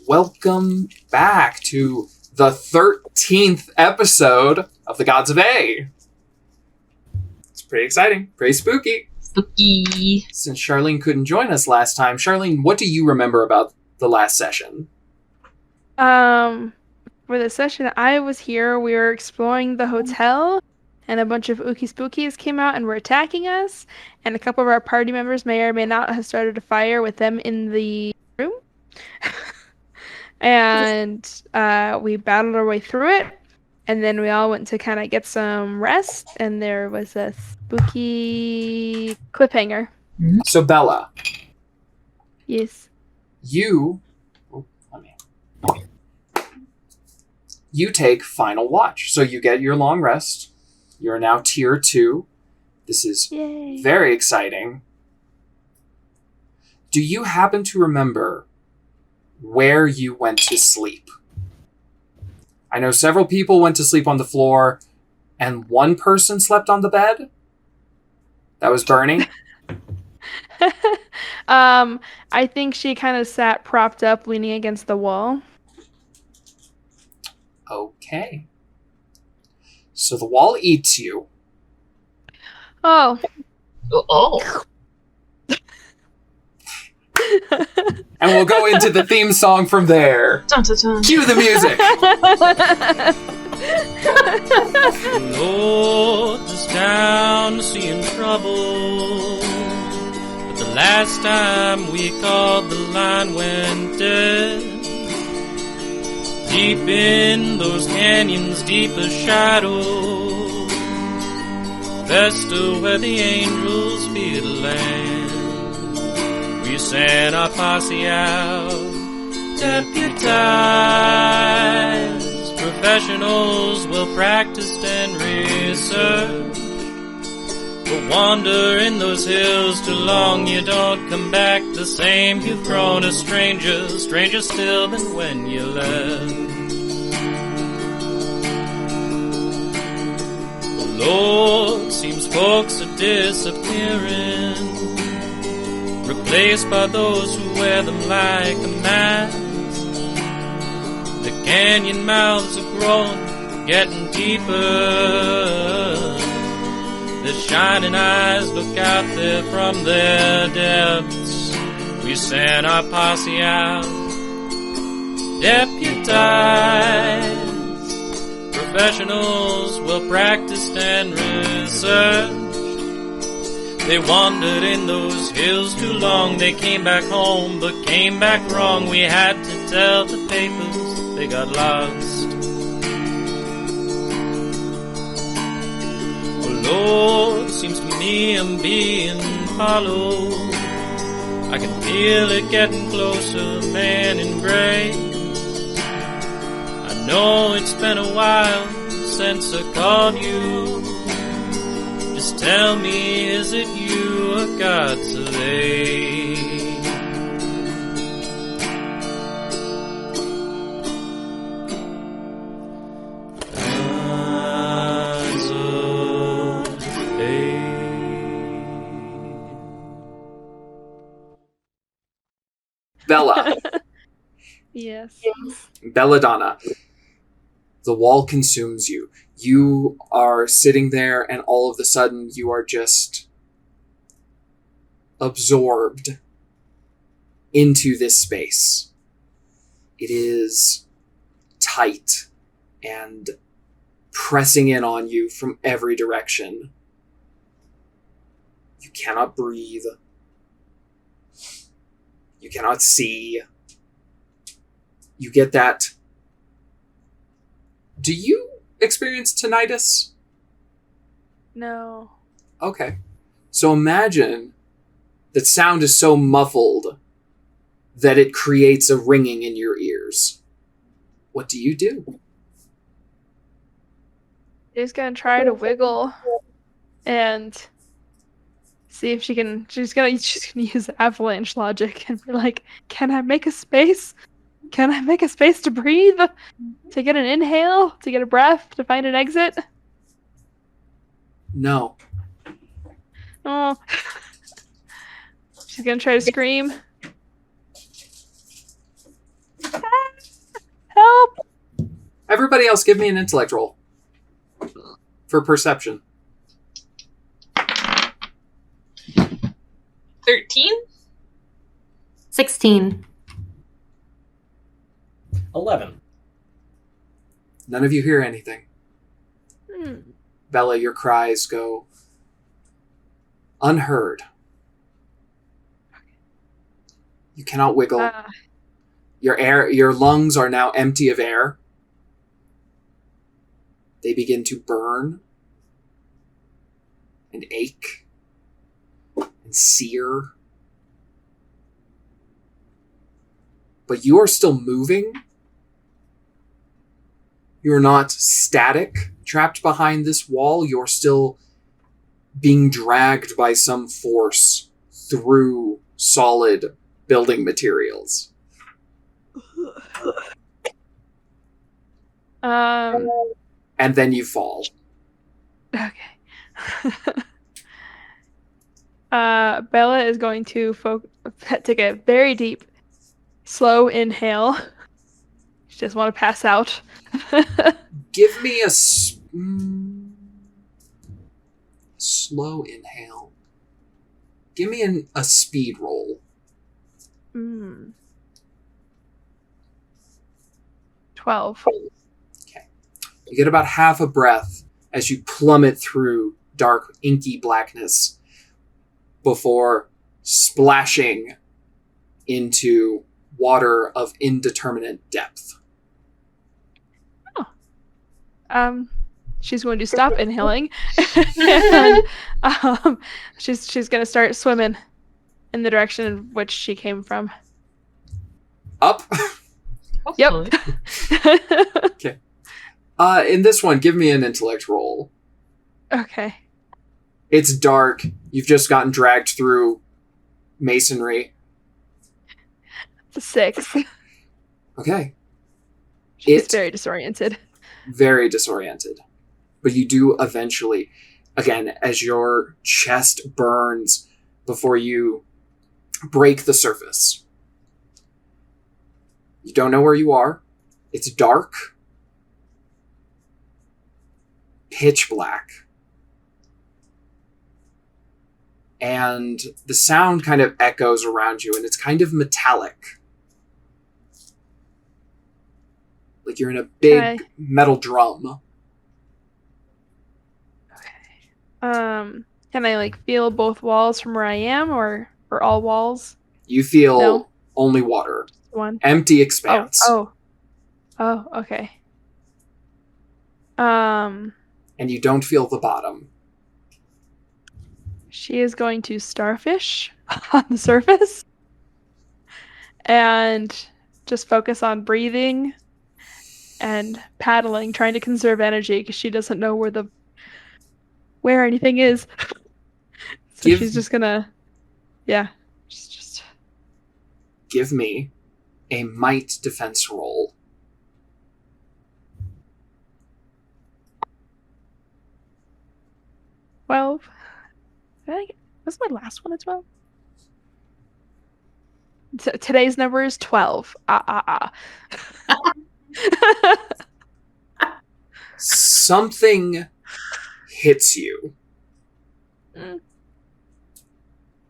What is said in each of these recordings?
welcome back to the 13th episode of the Gods of A. It's pretty exciting, pretty spooky. Spooky. Since Charleen couldn't join us last time, Charleen, what do you remember about the last session? For the session I was here, we were exploring the hotel, and a bunch of ookie spookies came out and were attacking us, and a couple of our party members may or may not have started a fire with them in the room. And we battled our way through it, and then we all went to kind of get some rest, and there was a spooky cliffhanger. So, Bella. Yes. You take final watch. So you get your long rest. You're now tier 2. This is Yay. Very exciting. Do you happen to remember where you went to sleep? I know several people went to sleep on the floor, and one person slept on the bed. That was Bernie. I think she kind of sat propped up, leaning against the wall. Okay. So the wall eats you. Oh. Oh. And we'll go into the theme song from there. Dun, dun, dun. Cue the music. Lord is down to seeing trouble. But the last time we called, the line went dead. Deep in those canyons, deep as shadows, Vesta where the angels fear the land. We sent our posse out, deputized, professionals, well practiced and researched. But wander in those hills too long, you don't come back the same. You've grown a stranger, stranger still than when you left. The Lord, seems folks are disappearing, replaced by those who wear them like a mask. The canyon mouths are growing, getting deeper. The shining eyes look out there from their depths. We sent our posse out, deputized, professionals, well practiced and researched. They wandered in those hills too long. They came back home, but came back wrong. We had to tell the papers they got lost. Lord, seems to me I'm being followed. I can feel it getting closer, man in gray. I know it's been a while since I called you. Just tell me, is it you or GodsofA? Bella. Yes. Belladonna. The wall consumes you. You are sitting there, and all of a sudden, you are just absorbed into this space. It is tight and pressing in on you from every direction. You cannot breathe. You cannot see. You get that. Do you experience tinnitus? No. Okay. So imagine that sound is so muffled that it creates a ringing in your ears. What do you do? She's gonna try to wiggle and see if she can. She's gonna use avalanche logic and be like, "Can I make a space? Can I make a space to breathe? To get an inhale? To get a breath? To find an exit?" No. Oh. She's gonna try to scream. Everybody else, give me an intellect roll for perception. 13? 16. 11. None of you hear anything. Bella, your cries go unheard. You cannot wiggle. Your lungs are now empty of air. They begin to burn and ache and sear. But you are still moving. You are not static, trapped behind this wall. You're still being dragged by some force through solid building materials. And then you fall. Okay. Bella is going to take a very deep, slow inhale. She doesn't want to pass out. Give me a slow inhale. Give me a speed roll. 12. Okay. You get about half a breath as you plummet through dark, inky blackness before splashing into water of indeterminate depth. She's going to stop inhaling, and she's going to start swimming in the direction in which she came from. Up? Hopefully. Yep. Okay. In this one, give me an intellect roll. Okay. It's dark. You've just gotten dragged through masonry. It's a 6. Okay. She's very disoriented. Very disoriented. But you do eventually, again, as your chest burns before you break the surface. You don't know where you are. It's dark. Pitch black. And the sound kind of echoes around you, and it's kind of metallic. Like you're in a big metal drum. Okay. Can I feel both walls from where I am, or all walls? You feel only water. One. Empty expanse. Oh, okay. And you don't feel the bottom. She is going to starfish on the surface and just focus on breathing and paddling, trying to conserve energy because she doesn't know where anything is. So she's just gonna, just give me a might defense roll. 12. Was my last one a 12? Today's number is 12. Something hits you. It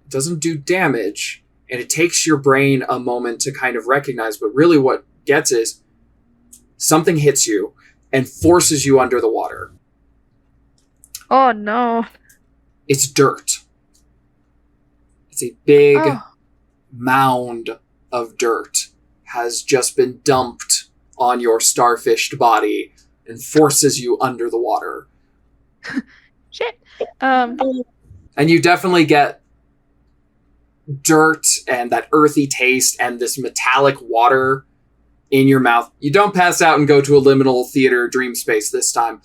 doesn't do damage, and it takes your brain a moment to kind of recognize, but really what gets is something hits you and forces you under the water. Oh no. It's dirt. It's a big mound of dirt has just been dumped on your starfished body and forces you under the water. Shit. And you definitely get dirt and that earthy taste and this metallic water in your mouth. You don't pass out and go to a liminal theater dream space this time.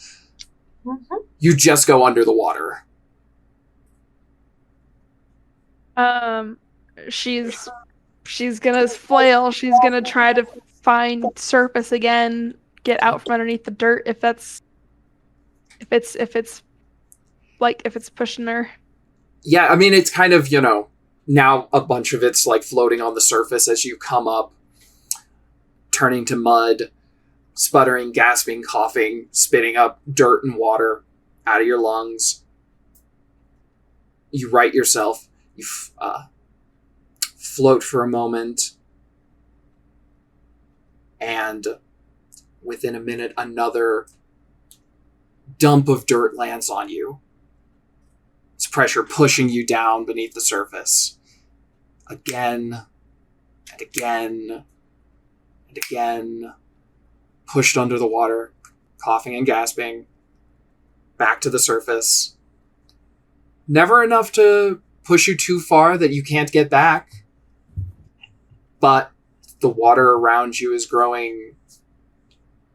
Mm-hmm. You just go under the water. She's gonna flail. She's gonna try to find surface again, get out from underneath the dirt if it's pushing her. Yeah, I mean, it's kind of, now a bunch of it's floating on the surface as you come up, turning to mud. sputtering, gasping, coughing, spitting up dirt and water out of your lungs. You right yourself. You float for a moment. And within a minute, another dump of dirt lands on you. It's pressure pushing you down beneath the surface. Again, and again, and again. Pushed under the water, coughing and gasping. Back to the surface. Never enough to push you too far that you can't get back. But the water around you is growing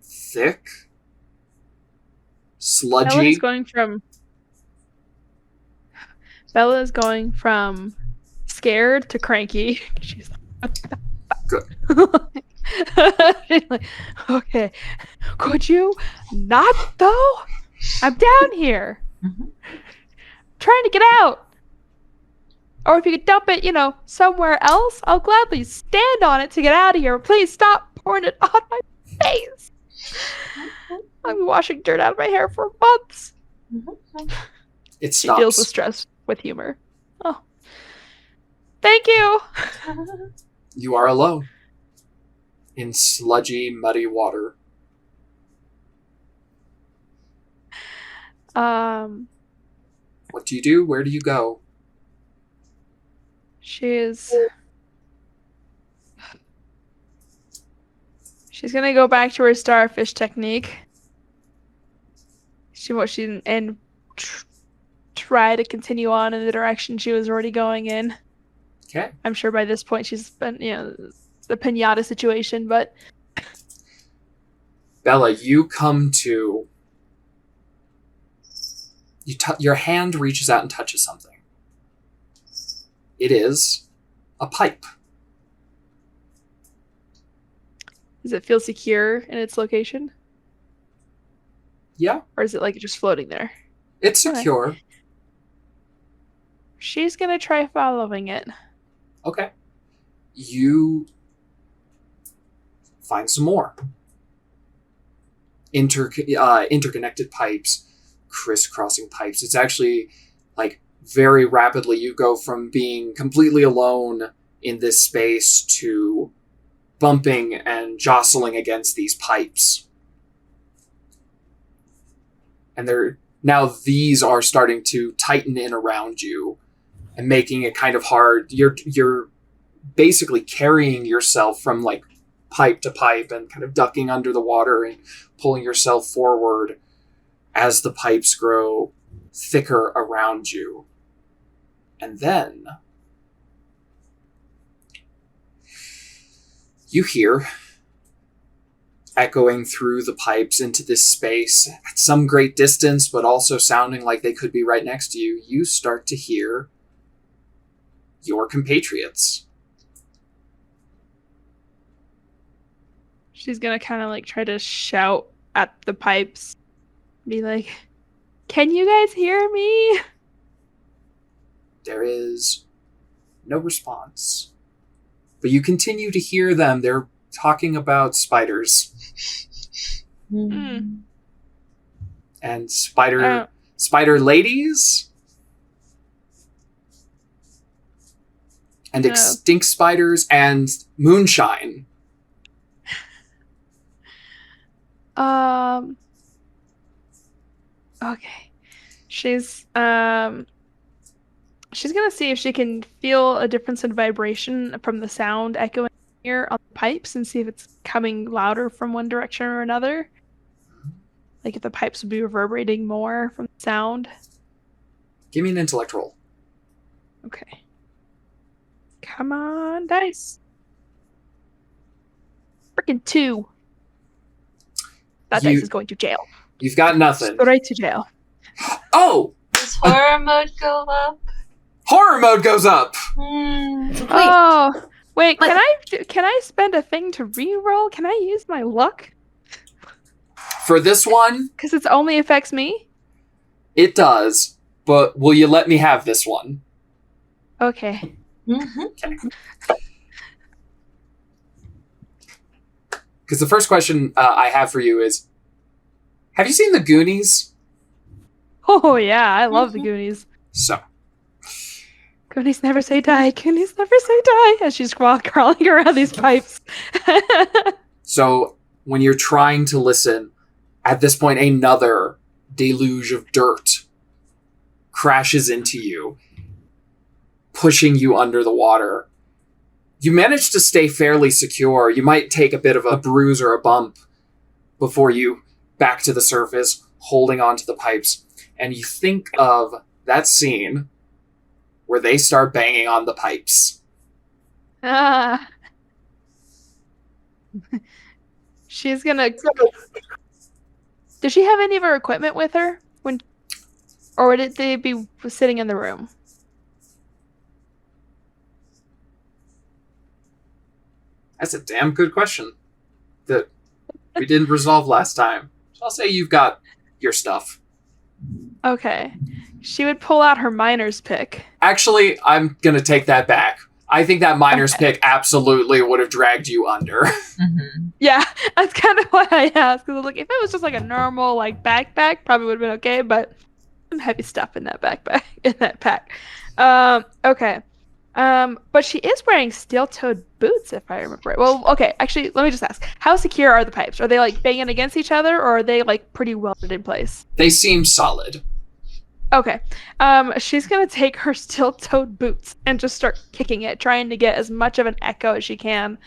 thick, sludgy. Bella is going from scared to cranky. She's Good. She's like, okay, could you not though? I'm down here. Trying to get out. Or if you could dump it, somewhere else, I'll gladly stand on it to get out of here. Please stop pouring it on my face. I've been washing dirt out of my hair for months. It stops. She deals with stress with humor. Oh. Thank you. You are alone. In sludgy, muddy water. What do you do? Where do you go? She's gonna go back to her starfish technique. Try to continue on in the direction she was already going in. Okay. I'm sure by this point she's been, the pinata situation, but Bella, you come to. Your hand reaches out and touches something. It is a pipe. Does it feel secure in its location? Yeah. Or is it like just floating there? It's secure. Okay. She's gonna try following it. Okay. You find some more. Interconnected pipes, crisscrossing pipes. It's actually very rapidly you go from being completely alone in this space to bumping and jostling against these pipes. And these are starting to tighten in around you and making it kind of hard. You're basically carrying yourself from pipe to pipe and kind of ducking under the water and pulling yourself forward as the pipes grow thicker around you. And then you hear, echoing through the pipes into this space at some great distance, but also sounding like they could be right next to you, you start to hear your compatriots. She's gonna kind of try to shout at the pipes. Be like, can you guys hear me? There is no response. But you continue to hear them. They're talking about spiders. Mm. And spider ladies. And extinct spiders and moonshine. Okay. She's gonna see if she can feel a difference in vibration from the sound echoing here on the pipes and see if it's coming louder from one direction or another. If the pipes would be reverberating more from the sound. Give me an intellect roll. Okay. Come on, dice. Freaking 2. That dice is going to jail. You've got nothing. Straight to jail. Oh! Does horror mode go up? Horror mode goes up! Oh, wait, can I spend a thing to reroll? Can I use my luck? For this one? Because it only affects me? It does, but will you let me have this one? Okay. Mm-hmm. Okay. Because the first question I have for you is, have you seen the Goonies? Oh, yeah, I love the Goonies. So, Goonies never say die. Goonies never say die. As she's crawling around these pipes. so when you're trying to listen, at this point, another deluge of dirt crashes into you, pushing you under the water. You manage to stay fairly secure. You might take a bit of a bruise or a bump before you back to the surface, holding onto the pipes. And you think of that scene where they start banging on the pipes. She's gonna... Does she have any of her equipment with her? Or would they be sitting in the room? That's a damn good question that we didn't resolve last time. So I'll say you've got your stuff. Okay. She would pull out her miner's pick. Actually, I'm going to take that back. I think that miner's pick absolutely would have dragged you under. Mm-hmm. Yeah, that's kind of why I asked. Because like, if it was just like a normal like backpack, probably would have been okay. But some heavy stuff in that backpack, in that pack. Okay. But she is wearing steel-toed boots, if I remember right. Well, okay, actually, let me just ask. How secure are the pipes? Are they, like, banging against each other, or are they, like, pretty welded in place? They seem solid. Okay. She's gonna take her steel-toed boots and just start kicking it, trying to get as much of an echo as she can,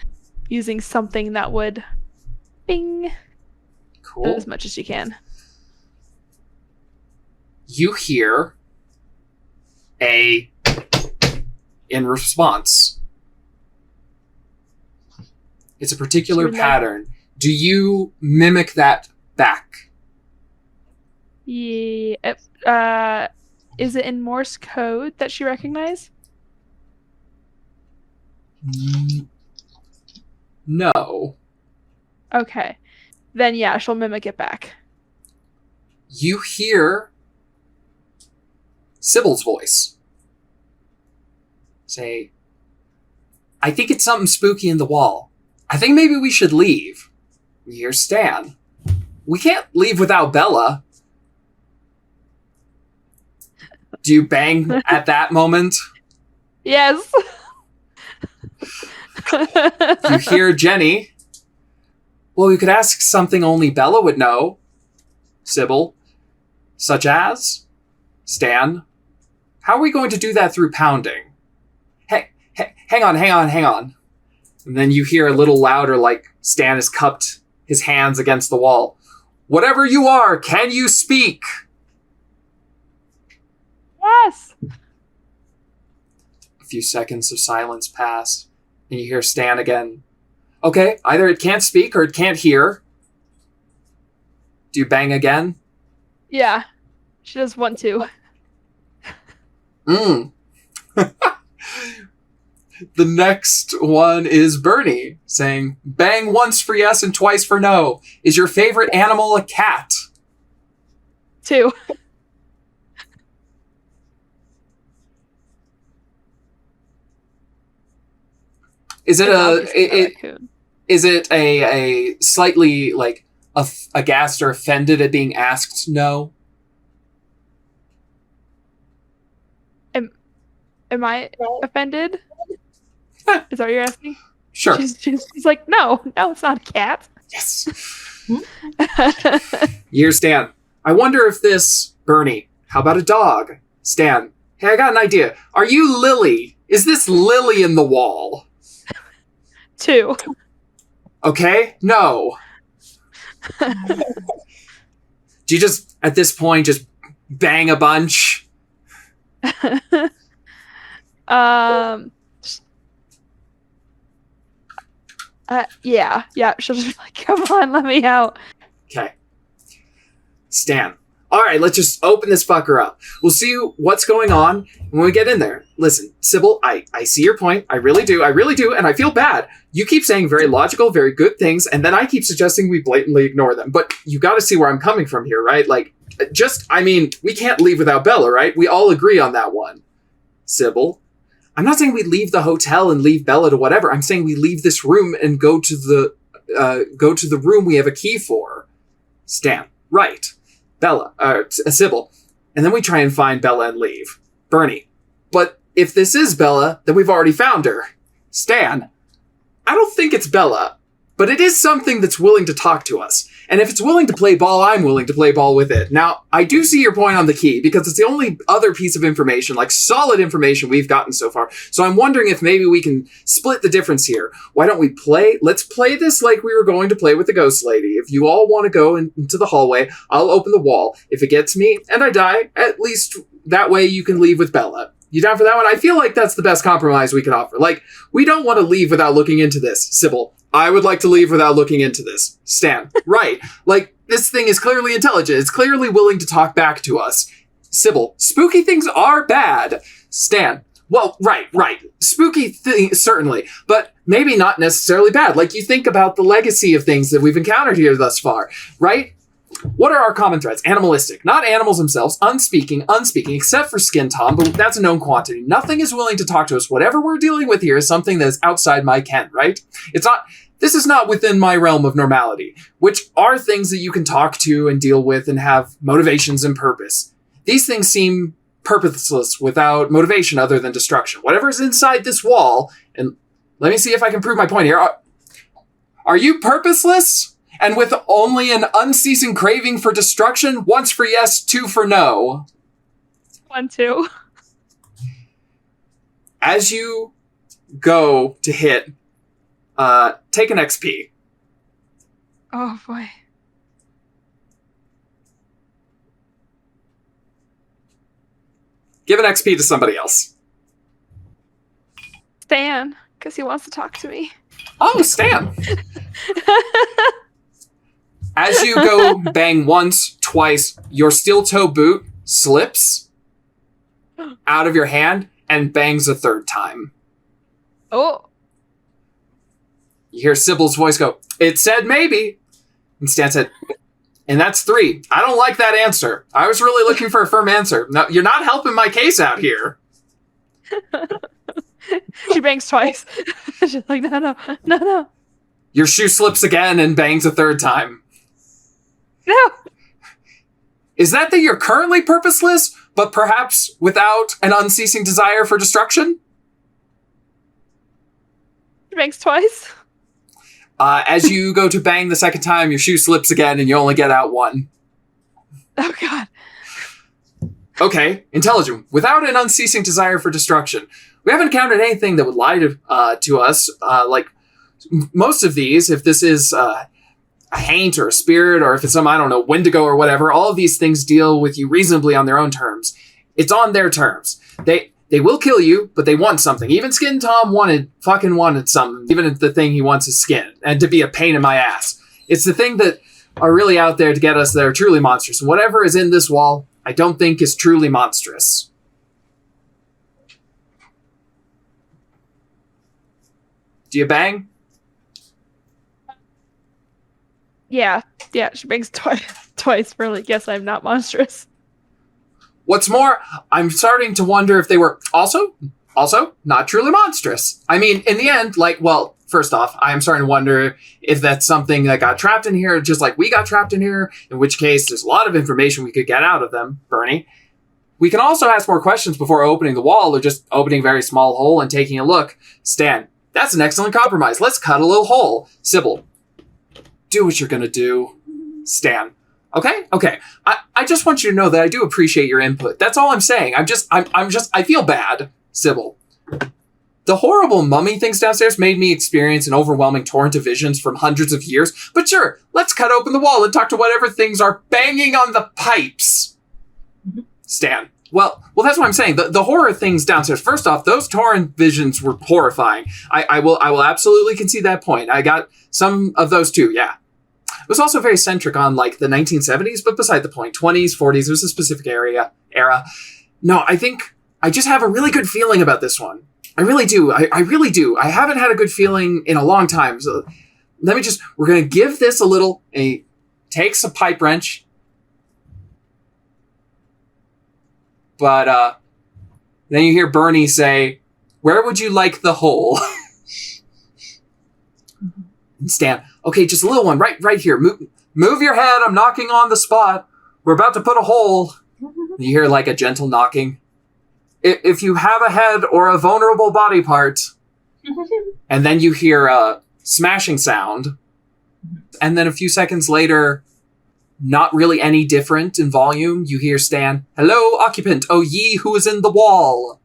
using something that would bing Cool. as much as she can. You hear in response. It's a particular pattern. Do you mimic that back? Yeah. Is it in Morse code that she recognized? No. Okay. Then yeah, she'll mimic it back. You hear Sybil's voice say, I think it's something spooky in the wall. I think maybe we should leave. You hear Stan. We can't leave without Bella. Do you bang at that moment? Yes. You hear Jenni. Well, we could ask something only Bella would know. Sybil. Such as? Stan. How are we going to do that through pounding? Hang on. And then you hear a little louder, like Stan has cupped his hands against the wall. Whatever you are, can you speak? Yes. A few seconds of silence pass, and you hear Stan again. Okay, either it can't speak or it can't hear. Do you bang again? Yeah. She does 1, 2. The next one is Bernie, saying, bang once for yes and twice for no. Is your favorite animal a cat? 2. Is it raccoon. is it a slightly like aghast or offended at being asked no? Am I offended? Is that what you're asking? Sure. She's like, no, it's not a cat. Yes. Here's Stan. I wonder if this... Bernie, how about a dog? Stan, hey, I got an idea. Are you Lily? Is this Lily in the wall? 2. Okay, no. Do you just, at this point, just bang a bunch? Yeah, she'll just be like, come on, let me out. Okay. Stan. All right, let's just open this fucker up. We'll see what's going on when we get in there. Listen, Sybil, I see your point. I really do, and I feel bad. You keep saying very logical, very good things, and then I keep suggesting we blatantly ignore them. But you got to see where I'm coming from here, right? Like, we can't leave without Bella, right? We all agree on that one. Sybil, I'm not saying we leave the hotel and leave Bella to whatever. I'm saying we leave this room and go to the go to the room we have a key for. Stan, right. Bella, Sybil. And then we try and find Bella and leave. Bernie, but if this is Bella, then we've already found her. Stan, I don't think it's Bella, but it is something that's willing to talk to us. And if it's willing to play ball, I'm willing to play ball with it. Now, I do see your point on the key, because it's the only other piece of information, like solid information we've gotten so far. So I'm wondering if maybe we can split the difference here. Why don't we let's play this like we were going to play with the ghost lady. If you all want to go into the hallway, I'll open the wall. If it gets me and I die, at least that way you can leave with Bella. You down for that one? I feel like that's the best compromise we can offer. Like, we don't want to leave without looking into this. Sybil, I would like to leave without looking into this. Stan, right. Like, this thing is clearly intelligent. It's clearly willing to talk back to us. Sybil, spooky things are bad. Stan, well, right. Spooky things, certainly, but maybe not necessarily bad. Like, you think about the legacy of things that we've encountered here thus far, right? What are our common threads? Animalistic. Not animals themselves. Unspeaking, except for Skin Tom, but that's a known quantity. Nothing is willing to talk to us. Whatever we're dealing with here is something that is outside my ken, right? This is not within my realm of normality, which are things that you can talk to and deal with and have motivations and purpose. These things seem purposeless without motivation other than destruction. Whatever's inside this wall, and let me see if I can prove my point here. Are you purposeless? And with only an unceasing craving for destruction? Once for yes, two for no. 1, 2. As you go to hit, take an XP. Oh, boy. Give an XP to somebody else. Stan, because he wants to talk to me. Oh, Stan! As you go bang once, twice, your steel toe boot slips out of your hand and bangs a third time. Oh. You hear Sybil's voice go, "It said maybe." And Stan said, "And that's 3. I don't like that answer. I was really looking for a firm answer. No, you're not helping my case out here." She bangs twice. She's like, no. Your shoe slips again and bangs a third time. No. Is that you're currently purposeless, but perhaps without an unceasing desire for destruction? She bangs twice. As you go to bang the second time, your shoe slips again and you only get out 1. Oh, God. Okay, intelligent. Without an unceasing desire for destruction. We haven't encountered anything that would lie to us. Like most of these, if this is a haint or a spirit, or if it's some, I don't know, Wendigo or whatever, all of these things deal with you reasonably on their own terms. It's on their terms. They will kill you, but they want something. Even Skin Tom wanted something. Even if the thing he wants is skin, and to be a pain in my ass. It's the thing that are really out there to get us that are truly monstrous. And whatever is in this wall, I don't think is truly monstrous. Do you bang? Yeah, she bangs twice for like, yes, I'm not monstrous. What's more, I'm starting to wonder if they were also not truly monstrous. I mean, in the end, first off, I'm starting to wonder if that's something that got trapped in here, just like we got trapped in here, in which case there's a lot of information we could get out of them, Bernie. We can also ask more questions before opening the wall, or just opening a very small hole and taking a look. Stan, that's an excellent compromise. Let's cut a little hole. Sybil, do what you're gonna do. Stan. Okay. I just want you to know that I do appreciate your input. That's all I'm saying. I feel bad. Sybil. The horrible mummy things downstairs made me experience an overwhelming torrent of visions from hundreds of years. But sure, let's cut open the wall and talk to whatever things are banging on the pipes. Stan. Well, that's what I'm saying. The horror things downstairs. First off, those torrent visions were horrifying. I will absolutely concede that point. I got some of those too, yeah. It was also very centric on the 1970s, but beside the point. 20s, 40s, it was a specific era. No, I think I just have a really good feeling about this one. I really do. I really do. I haven't had a good feeling in a long time. So we're going to give this a little, and he takes a pipe wrench. But then you hear Bernie say, "Where would you like the hole?" Stan, okay, just a little one, right here. Move your head, I'm knocking on the spot. We're about to put a hole. You hear like a gentle knocking. If you have a head or a vulnerable body part, and then you hear a smashing sound, and then a few seconds later, not really any different in volume, you hear Stan, "Hello, occupant, oh ye who is in the wall."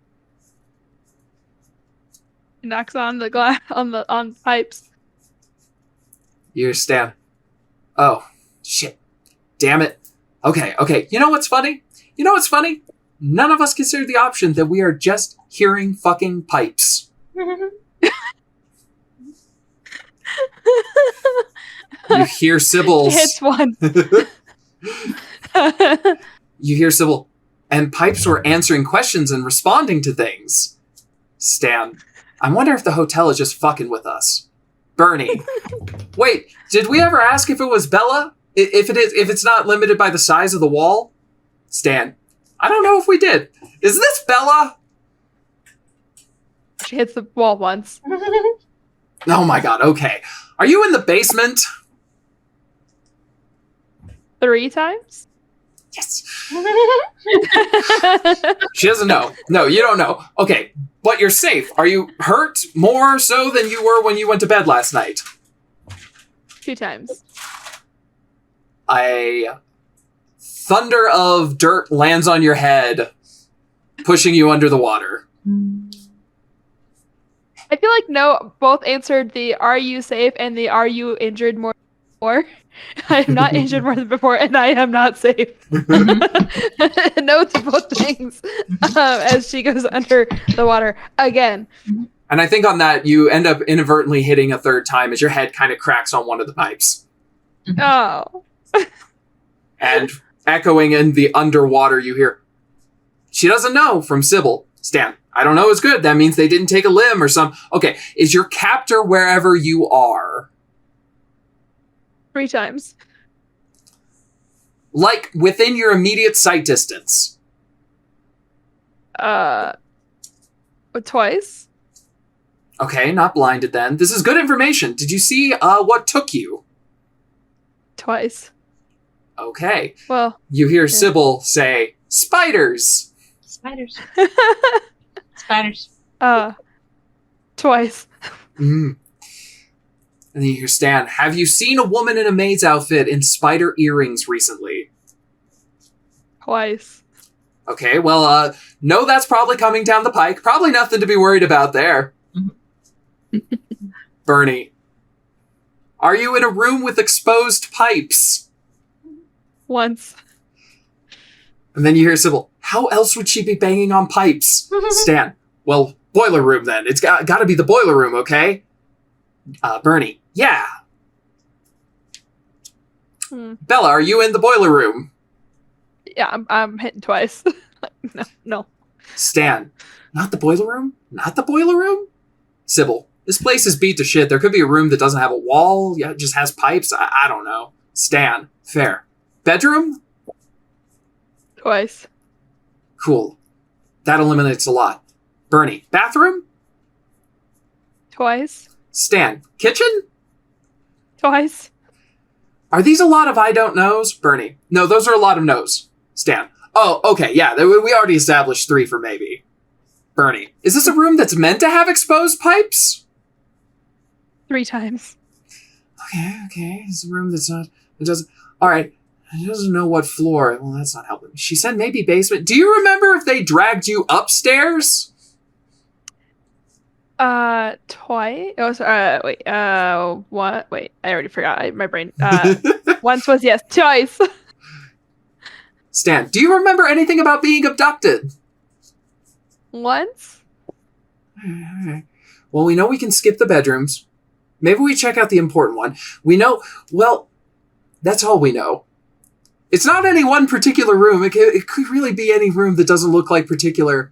He knocks on the glass on pipes. You hear Stan, "Oh, shit. Damn it. Okay. You know what's funny? None of us considered the option that we are just hearing fucking pipes." You hear Sybil's... Hits one. You hear Sybil, and pipes were answering questions and responding to things. Stan, I wonder if the hotel is just fucking with us. Bernie, wait, did we ever ask if it was Bella? If it's not limited by the size of the wall? Stan, I don't know if we did. Is this Bella? She hits the wall once. Oh my god, okay. Are you in the basement? 3 times? Yes. She doesn't know. No, you don't know. Okay, but you're safe. Are you hurt more so than you were when you went to bed last night? 2 times. A thunder of dirt lands on your head, pushing you under the water. I feel like no, both answered the "Are you safe?" and the "Are you injured more?" I am not injured more than before, and I am not safe. No to both things as she goes under the water again. And I think on that, you end up inadvertently hitting a third time as your head kind of cracks on one of the pipes. Oh. And echoing in the underwater, you hear, "She doesn't know," from Sybil. Stan, I don't know is good. That means they didn't take a limb or some... Okay, is your captor wherever you are? 3 times. Like, within your immediate sight distance? Twice. Okay, not blinded then. This is good information. Did you see what took you? Twice. Okay. Well... You hear Sybil say, "Spiders!" Spiders. Spiders. Twice. Mm. And then you hear Stan, "Have you seen a woman in a maid's outfit in spider earrings recently?" Twice. Okay, well, no, that's probably coming down the pike. Probably nothing to be worried about there. Bernie, are you in a room with exposed pipes? Once. And then you hear Sybil, "How else would she be banging on pipes?" Stan, "Well, boiler room then. It's got to be the boiler room, okay?" Bernie, "Yeah." Bella, are you in the boiler room? Yeah, I'm hitting twice. No. Stan, "Not the boiler room? Not the boiler room?" Sybil, "This place is beat to shit. There could be a room that doesn't have a wall. Yeah, it just has pipes. I don't know." Stan, "Fair. Bedroom?" Twice. Cool. That eliminates a lot. Bernie, "Bathroom?" Twice. Stan, "Kitchen?" Twice. Are these a lot of I don't knows? Bernie, "No, those are a lot of no's." Stan, "Oh, okay, yeah, we already established 3 for maybe." Bernie, "Is this a room that's meant to have exposed pipes?" 3 times. Okay, it's a room that's not... It doesn't... Alright, it doesn't know what floor. Well, that's not helping. She said maybe basement. Do you remember if they dragged you upstairs? Twice. Oh, wait. What? Wait, I already forgot. My brain. Once was yes. Twice. Stan, do you remember anything about being abducted? Once. Alright. Well, we know we can skip the bedrooms. Maybe we check out the important one. We know... Well, that's all we know. It's not any one particular room. It could really be any room that doesn't look like particular...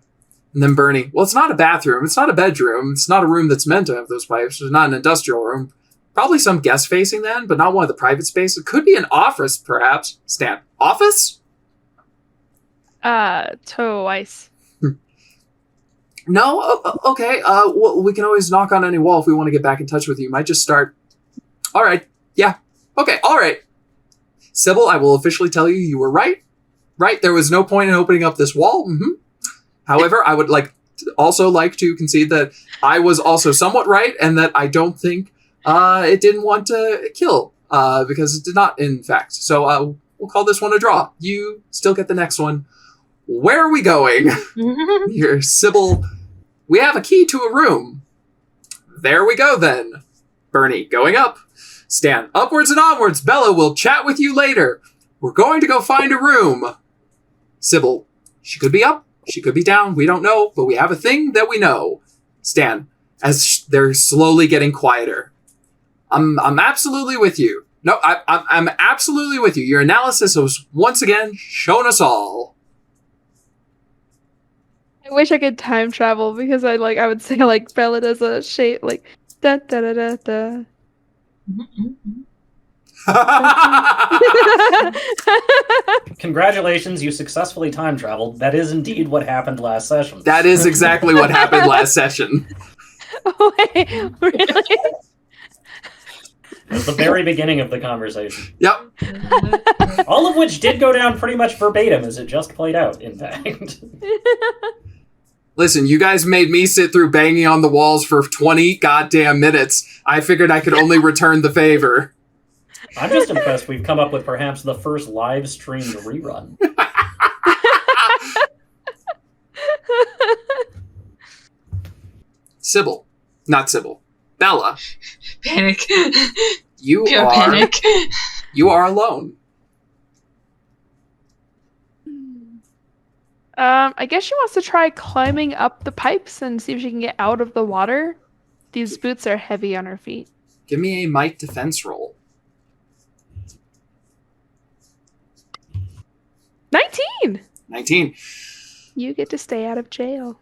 And then Bernie, "Well, it's not a bathroom. It's not a bedroom. It's not a room that's meant to have those pipes. It's not an industrial room. Probably some guest facing then, but not one of the private spaces. It could be an office, perhaps." Stan, "Office?" Twice. No? Okay. Well, we can always knock on any wall if we want to get back in touch with you. Might just start All right. Yeah. Okay. All right. Sybil, I will officially tell you you were right. Right. There was no point in opening up this wall. Mm-hmm. However, I would also like to concede that I was also somewhat right, and that I don't think it didn't want to kill, because it did not, in fact. So we'll call this one a draw. You still get the next one. Where are we going? Here, Sybil. We have a key to a room. There we go, then. Bernie, going up. Stan, upwards and onwards. Bella will chat with you later. We're going to go find a room. Sybil, she could be up. She could be down. We don't know, but we have a thing that we know. Stan, as they're slowly getting quieter. I'm absolutely with you. No, I'm absolutely with you. Your analysis has once again shown us all. I wish I could time travel because I would say like Bella does a shape like da da da da da. Congratulations, you successfully time traveled. That is indeed what happened last session. That is exactly what happened last session. Oh, wait, really? It was the very beginning of the conversation. Yep. All of which did go down pretty much verbatim as it just played out, in fact. Listen, you guys made me sit through banging on the walls for 20 goddamn minutes. I figured I could only return the favor. I'm just impressed we've come up with perhaps the first live-streamed rerun. Sybil. Not Sybil. Bella. Panic. You Pure are... panic. You are alone. I guess she wants to try climbing up the pipes and see if she can get out of the water. These boots are heavy on her feet. Give me a might defense roll. 19! 19. You get to stay out of jail.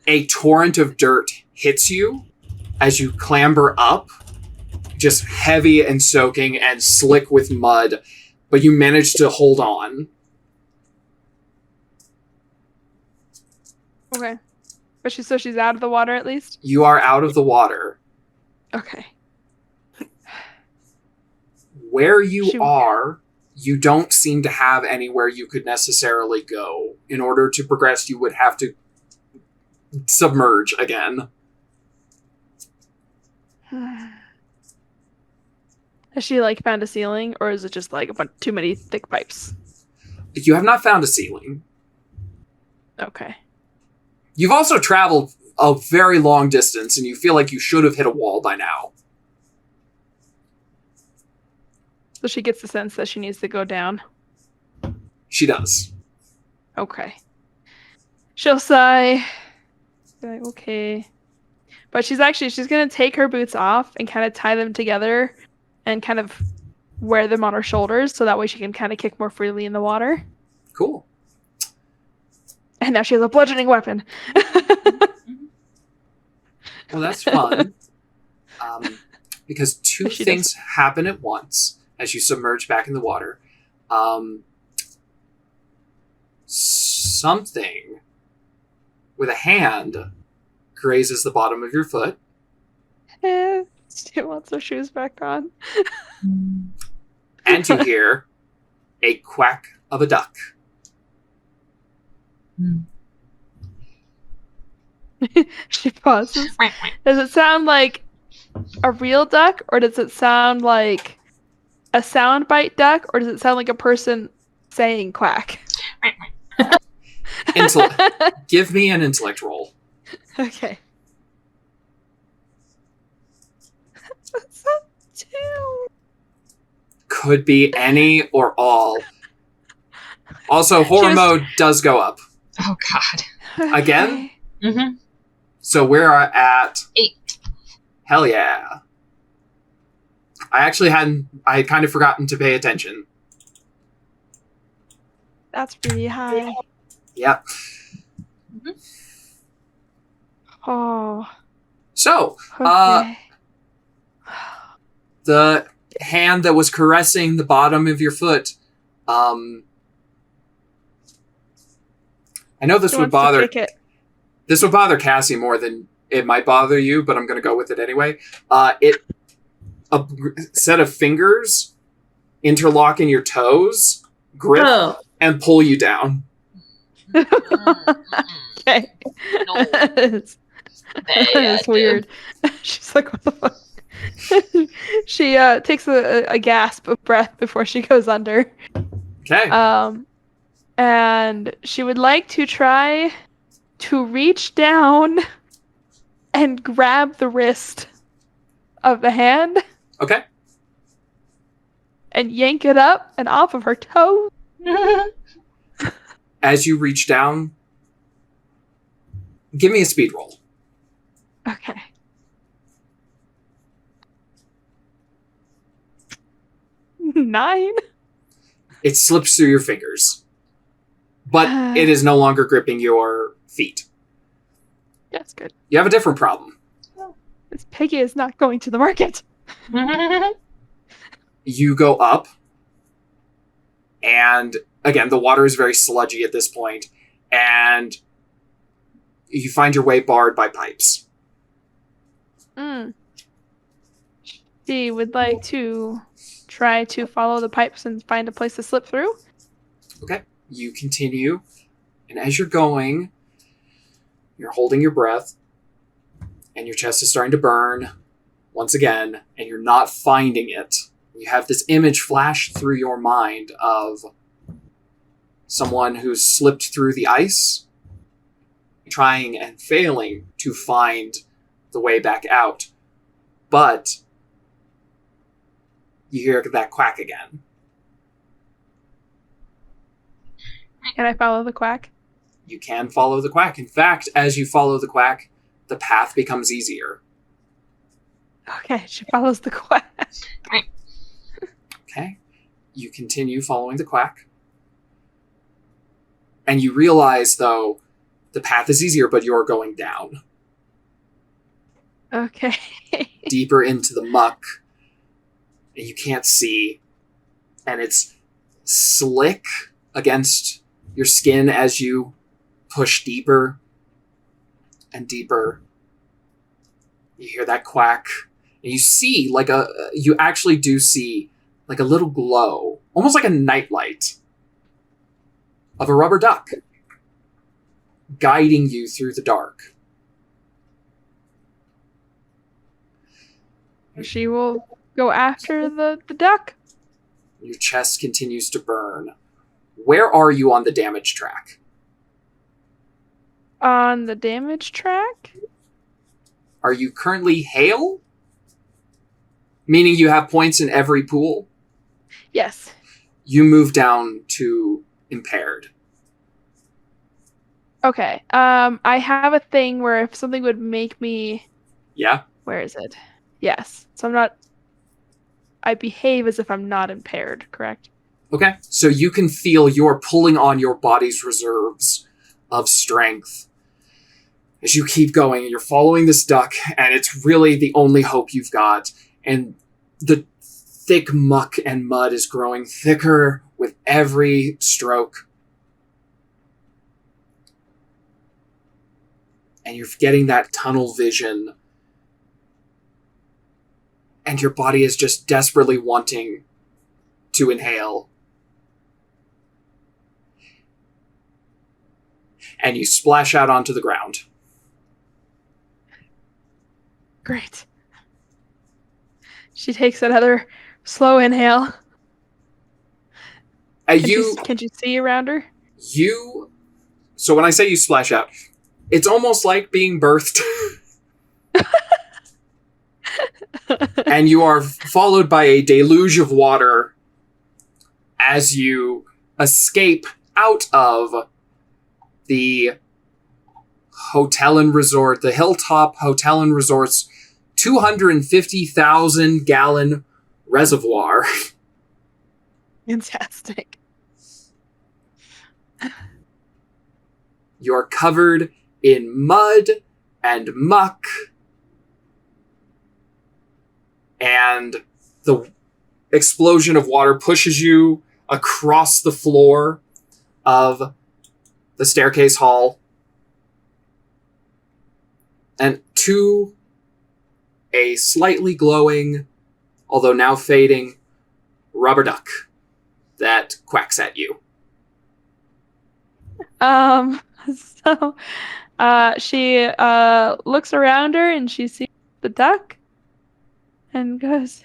A torrent of dirt hits you as you clamber up, just heavy and soaking and slick with mud, but you manage to hold on. Okay. But she's out of the water at least? You are out of the water. Okay. Where you Shoot. are, you don't seem to have anywhere you could necessarily go. In order to progress, you would have to submerge again. Has she found a ceiling, or is it just a bunch too many thick pipes? You have not found a ceiling. Okay. You've also traveled a very long distance, and you feel like you should have hit a wall by now. So she gets the sense that she needs to go down. She does. Okay. She'll sigh. Be like, okay. But she's gonna take her boots off and kind of tie them together and kind of wear them on her shoulders so that way she can kind of kick more freely in the water. Cool. And now she has a bludgeoning weapon. Well, that's fun. Because two She things happen at once as you submerge back in the water. Something with a hand grazes the bottom of your foot. She wants her shoes back on. And you hear a quack of a duck. She pauses. Does it sound like a real duck, or does it sound like a soundbite duck, or does it sound like a person saying quack? Give me an intellect roll. Okay. That's a 2. Could be any or all. Also, horror mode does go up. Oh, God. Again? Mm-hmm. So we're at 8. Hell yeah. I had kind of forgotten to pay attention. That's pretty high. Yep. Mm-hmm. Oh. So, Okay. the hand that was caressing the bottom of your foot, I know this She would wants to bother kick it. This would bother Cassie more than it might bother you, but I'm going to go with it anyway. A set of fingers interlock in your toes, grip, Oh. and pull you down. Okay. No. That's weird. She's like, what the fuck? She takes a gasp of breath before she goes under. Okay. And she would like to try to reach down and grab the wrist of the hand Okay. and yank it up and off of her toe. As you reach down, give me a speed roll. Okay. Nine. It slips through your fingers, but it is no longer gripping your feet. That's good. You have a different problem. This piggy is not going to the market. You go up, and again, the water is very sludgy at this point, and you find your way barred by pipes. She would like to try to follow the pipes and find a place to slip through. Okay. You continue, and as you're going, you're holding your breath, and your chest is starting to burn once again, and you're not finding it. You have this image flash through your mind of someone who's slipped through the ice, trying and failing to find the way back out. But you hear that quack again. Can I follow the quack? You can follow the quack. In fact, as you follow the quack, the path becomes easier. Okay, she follows the quack. Okay. You continue following the quack. And you realize, though, the path is easier, but you're going down. Okay. Deeper into the muck. And you can't see. And it's slick against your skin as you push deeper and deeper. You hear that quack. And you see, you actually do see like a little glow, almost like a nightlight, of a rubber duck guiding you through the dark. She will go after the duck. Your chest continues to burn. Where are you on the damage track? On the damage track? Are you currently hale? Meaning you have points in every pool? Yes. You move down to impaired. Okay. I have a thing where if something would make me... Yeah? Where is it? Yes. So I'm not... I behave as if I'm not impaired, correct? Okay. So you can feel you're pulling on your body's reserves of strength as you keep going. And you're following this duck, and it's really the only hope you've got. And the thick muck and mud is growing thicker with every stroke. And you're getting that tunnel vision. And your body is just desperately wanting to inhale. And you splash out onto the ground. Great. She takes another slow inhale. Can you see around her? So when I say you splash out, it's almost like being birthed. And you are followed by a deluge of water as you escape out of the hotel and resort, the Hilltop Hotel and Resort's 250,000 gallon reservoir. Fantastic. You're covered in mud and muck, and the explosion of water pushes you across the floor of the staircase hall. And to a slightly glowing, although now fading, rubber duck that quacks at you. So she looks around her and she sees the duck and goes,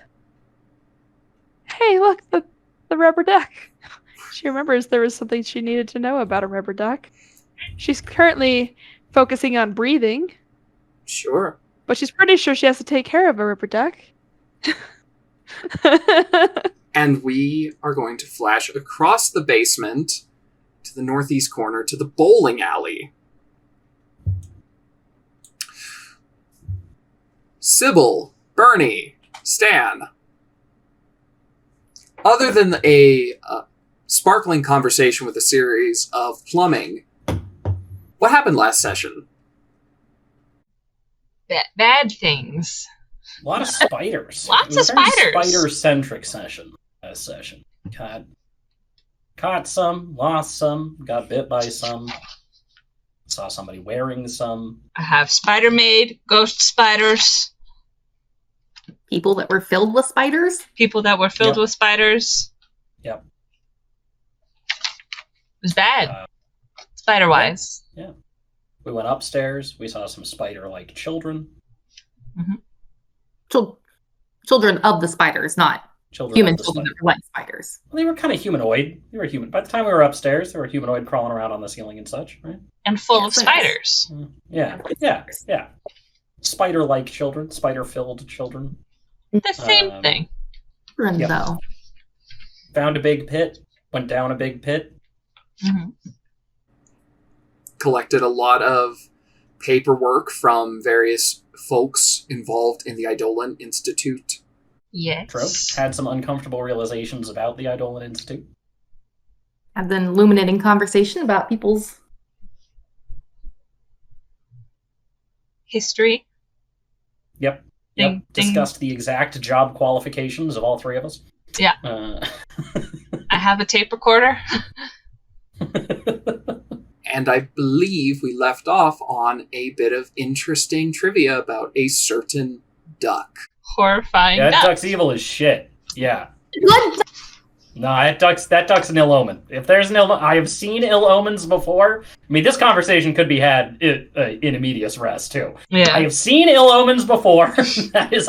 "Hey, look, the rubber duck." She remembers there was something she needed to know about a rubber duck. She's currently focusing on breathing. Sure. But she's pretty sure she has to take care of a rubber duck. And we are going to flash across the basement to the northeast corner to the bowling alley. Sybil, Bernie, Stan. Other than a sparkling conversation with a series of plumbing, what happened last session? Bad things. A lot of spiders. Lots of Very spiders. Spider-centric session. Last session. Caught some, lost some, got bit by some, saw somebody wearing some. I have spider maid, ghost spiders, People that were filled with spiders. people that were filled Yep. with spiders. Yep. It was bad, spider-wise. We went upstairs. We saw some spider-like children. Children of the spiders, not Children human of the children spider. that were like spiders. Well, they were kind of humanoid. They were human. By the time we were upstairs, they were humanoid crawling around on the ceiling and such, right? And full Yeah, of so spiders. Yeah. Spider-like children. Spider-filled children. The same thing. Children, Yep. though. Found a big pit. Went down a big pit. Mhm. Collected a lot of paperwork from various folks involved in the Eidolon Institute. Yes. True. Had some uncomfortable realizations about the Eidolon Institute. Had an illuminating conversation about people's History. Yep. Ding, ding. Discussed the exact job qualifications of all three of us. Yeah. I have a tape recorder. And I believe we left off on a bit of interesting trivia about a certain duck. Horrifying. Yeah, that duck. duck's evil as shit. Yeah. Good. No, that duck's an ill omen. If there's an ill I have seen ill omens before. I mean, this conversation could be had in immediate rest, too. I Yeah. have seen ill omens before. that is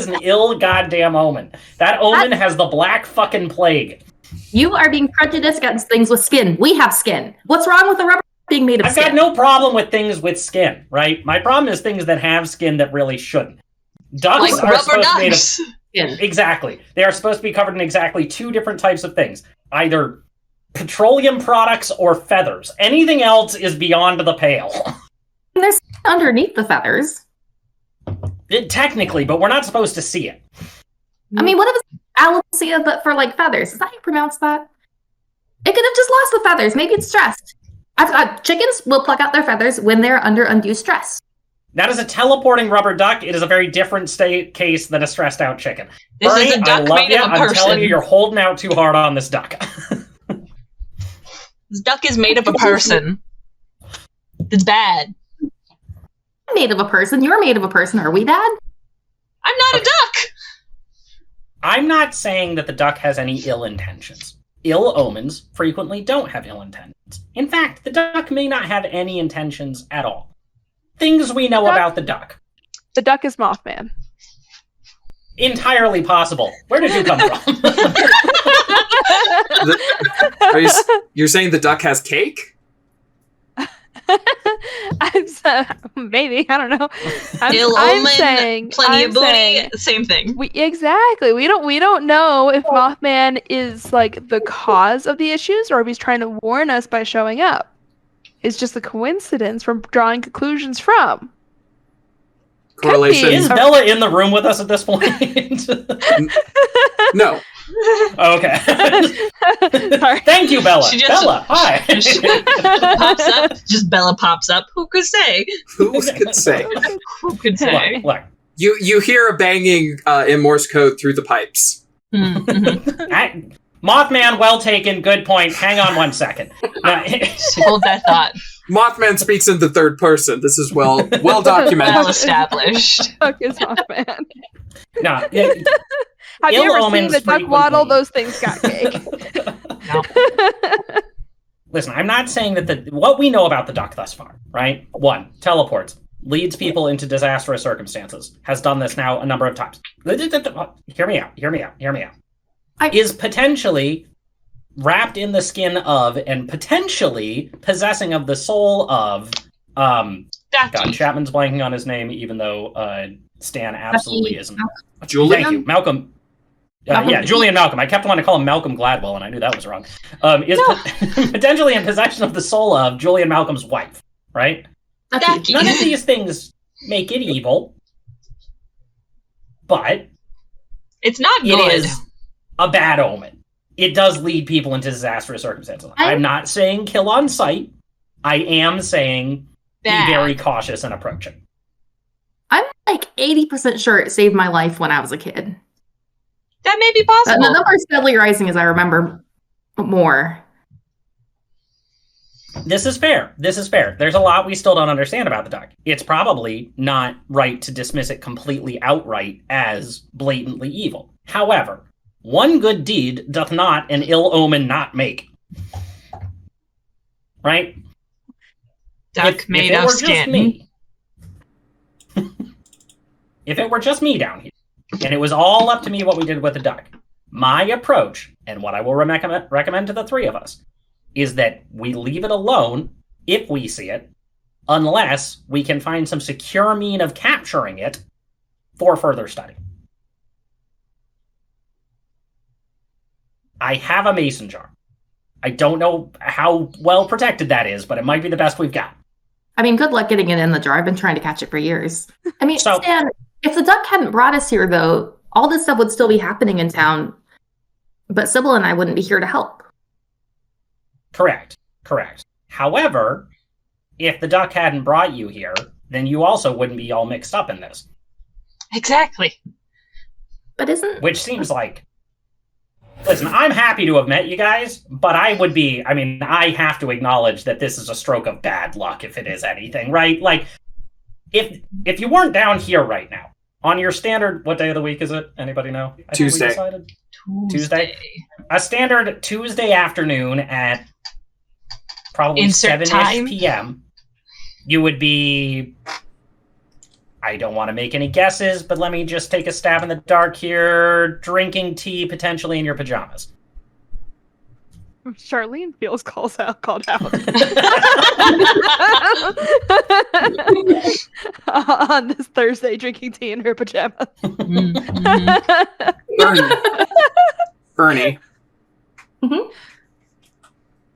an ill goddamn omen. That omen has the black fucking plague. You are being prejudiced against things with skin. We have skin. What's wrong with the rubber being made of I've skin? got no problem with things with skin, right? My problem is things that have skin that really shouldn't. Ducks Like are rubber supposed to be made of ducks. Skin. exactly. They are supposed to be covered in exactly two different types of things. Either petroleum products or feathers. Anything else is beyond the pale. There's skin underneath the feathers. Technically, but we're not supposed to see it. I mean, what if it's alopecia, but for like feathers? Is that how you pronounce that? It could have just lost the feathers. Maybe it's stressed. I've got chickens will pluck out their feathers when they're under undue stress. That is a teleporting rubber duck. It is a very different case than a stressed out chicken. This Bernie, is a I duck love made you. of a I'm person. telling you, you're holding out too hard on this duck. This duck is made of a person. It's bad. I'm made of a person. You're made of a person. Are we bad? I'm not a duck. I'm not saying that the duck has any ill intentions. Ill omens frequently don't have ill intentions. In fact, the duck may not have any intentions at all. Things we know about the duck. The duck is Mothman. Entirely possible. Where did you come from? You're saying the duck has cake? Maybe, I don't know. Ill I'm omen, saying, plenty I'm of booty. saying Same thing. exactly. We don't know if Mothman is like the cause of the issues or if he's trying to warn us by showing up. It's just a coincidence from drawing conclusions from. Correlation. Is Bella in the room with us at this point? No. Okay. Sorry. Thank you, Bella. She just- Bella, hi. Pops up. Just Bella pops up. Who could say? Who could say? Who could say? Look. You hear a banging in Morse code through the pipes. Mm-hmm. Mothman, well taken. Good point. Hang on one second. Now, Hold that thought. Mothman speaks in the third person. This is well documented. Well established. Fuck is Mothman. no, Have you ever seen omens the duck waddle? frequently- Those things got cake. No. Listen, I'm not saying that what we know about the duck thus far, right? 1, teleports, leads people into disastrous circumstances, has done this now a number of times. Hear me out. Is potentially wrapped in the skin of and potentially possessing of the soul of God, Chapman's blanking on his name, even though Stan absolutely isn't. Julian? Thank you, Malcolm. Yeah, Julian Malcolm. I kept wanting to call him Malcolm Gladwell, and I knew that was wrong. Is potentially in possession of the soul of Julian Malcolm's wife, right? Ducky. None of these things make it evil, but It's not good. it is a bad omen. It does lead people into disastrous circumstances. I'm not saying kill on sight. I am saying Bad. be very cautious and approach it. I'm like 80% sure it saved my life when I was a kid. That may be And possible. the number is steadily rising as I remember more. This is fair. There's a lot we still don't understand about the duck. It's probably not right to dismiss it completely outright as blatantly evil. However, one good deed doth not an ill omen not make. Right? Duck made it of were just skin. me, if it were just me down here, and it was all up to me what we did with the duck, my approach, and what I will recommend to the three of us, is that we leave it alone if we see it, unless we can find some secure mean of capturing it for further study. I have a mason jar. I don't know how well protected that is, but it might be the best we've got. I mean, good luck getting it in the jar. I've been trying to catch it for years. I mean, So- Stan, if the duck hadn't brought us here, though, all this stuff would still be happening in town, but Sybil and I wouldn't be here to help. Correct. However, if the duck hadn't brought you here, then you also wouldn't be all mixed up in this. Exactly. But isn't... Which seems like... Listen, I'm happy to have met you guys, but I have to acknowledge that this is a stroke of bad luck if it is anything, right? Like, if you weren't down here right now, on your standard... What day of the week is it? Anybody know? I think we Tuesday. decided? Tuesday? A standard Tuesday afternoon at probably Insert 7-ish time. p.m. You would be... I don't want to make any guesses, but let me just take a stab in the dark here. Drinking tea, potentially in your pajamas. Charleen feels called out. On this Thursday, drinking tea in her pajamas. Bernie. Mhm.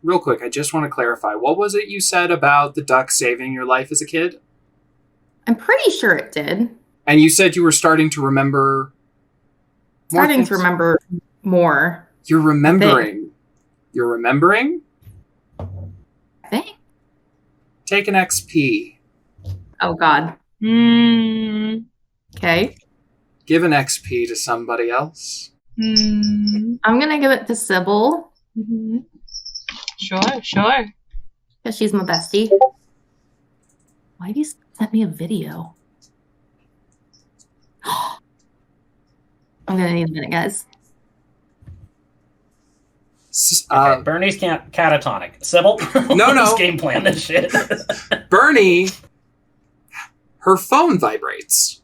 Real quick, I just want to clarify. What was it you said about the duck saving your life as a kid? I'm pretty sure it did. And you said you were starting to remember... more Starting to things? remember more, You're remembering. You're remembering? I think. Take an XP. Oh, God. Mm, Okay. Give an XP to somebody else. mm, I'm going to give it to Sybil, mhm. Sure. because she's my bestie. Why do you send me a video? I'm going to need a minute, guys. Okay, Bernie's catatonic. Sybil, No. let's game plan this shit. Bernie, her phone vibrates.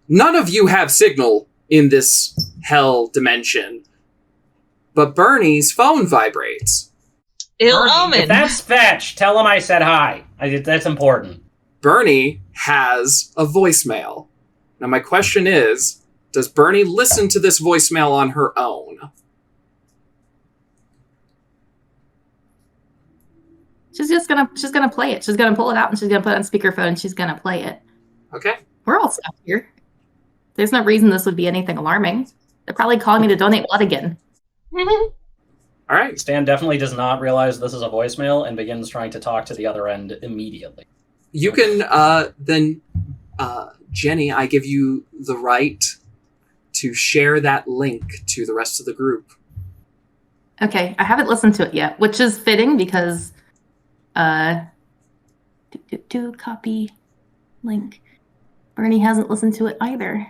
None of you have signal in this hell dimension, but Bernie's phone vibrates. Ill Bernie, omen. if that's fetch, tell him I said hi. That's important. Bernie has a voicemail. Now my question is, does Bernie listen to this voicemail on her own? She's gonna play it. She's gonna pull it out and she's gonna put it on speakerphone and she's gonna play it. Okay. We're all stuck here. There's no reason this would be anything alarming. They're probably calling me to donate blood again. All right. Stan definitely does not realize this is a voicemail and begins trying to talk to the other end immediately. You can then, Jenni, I give you the right to share that link to the rest of the group. Okay, I haven't listened to it yet, which is fitting because do copy link. Bernie hasn't listened to it either.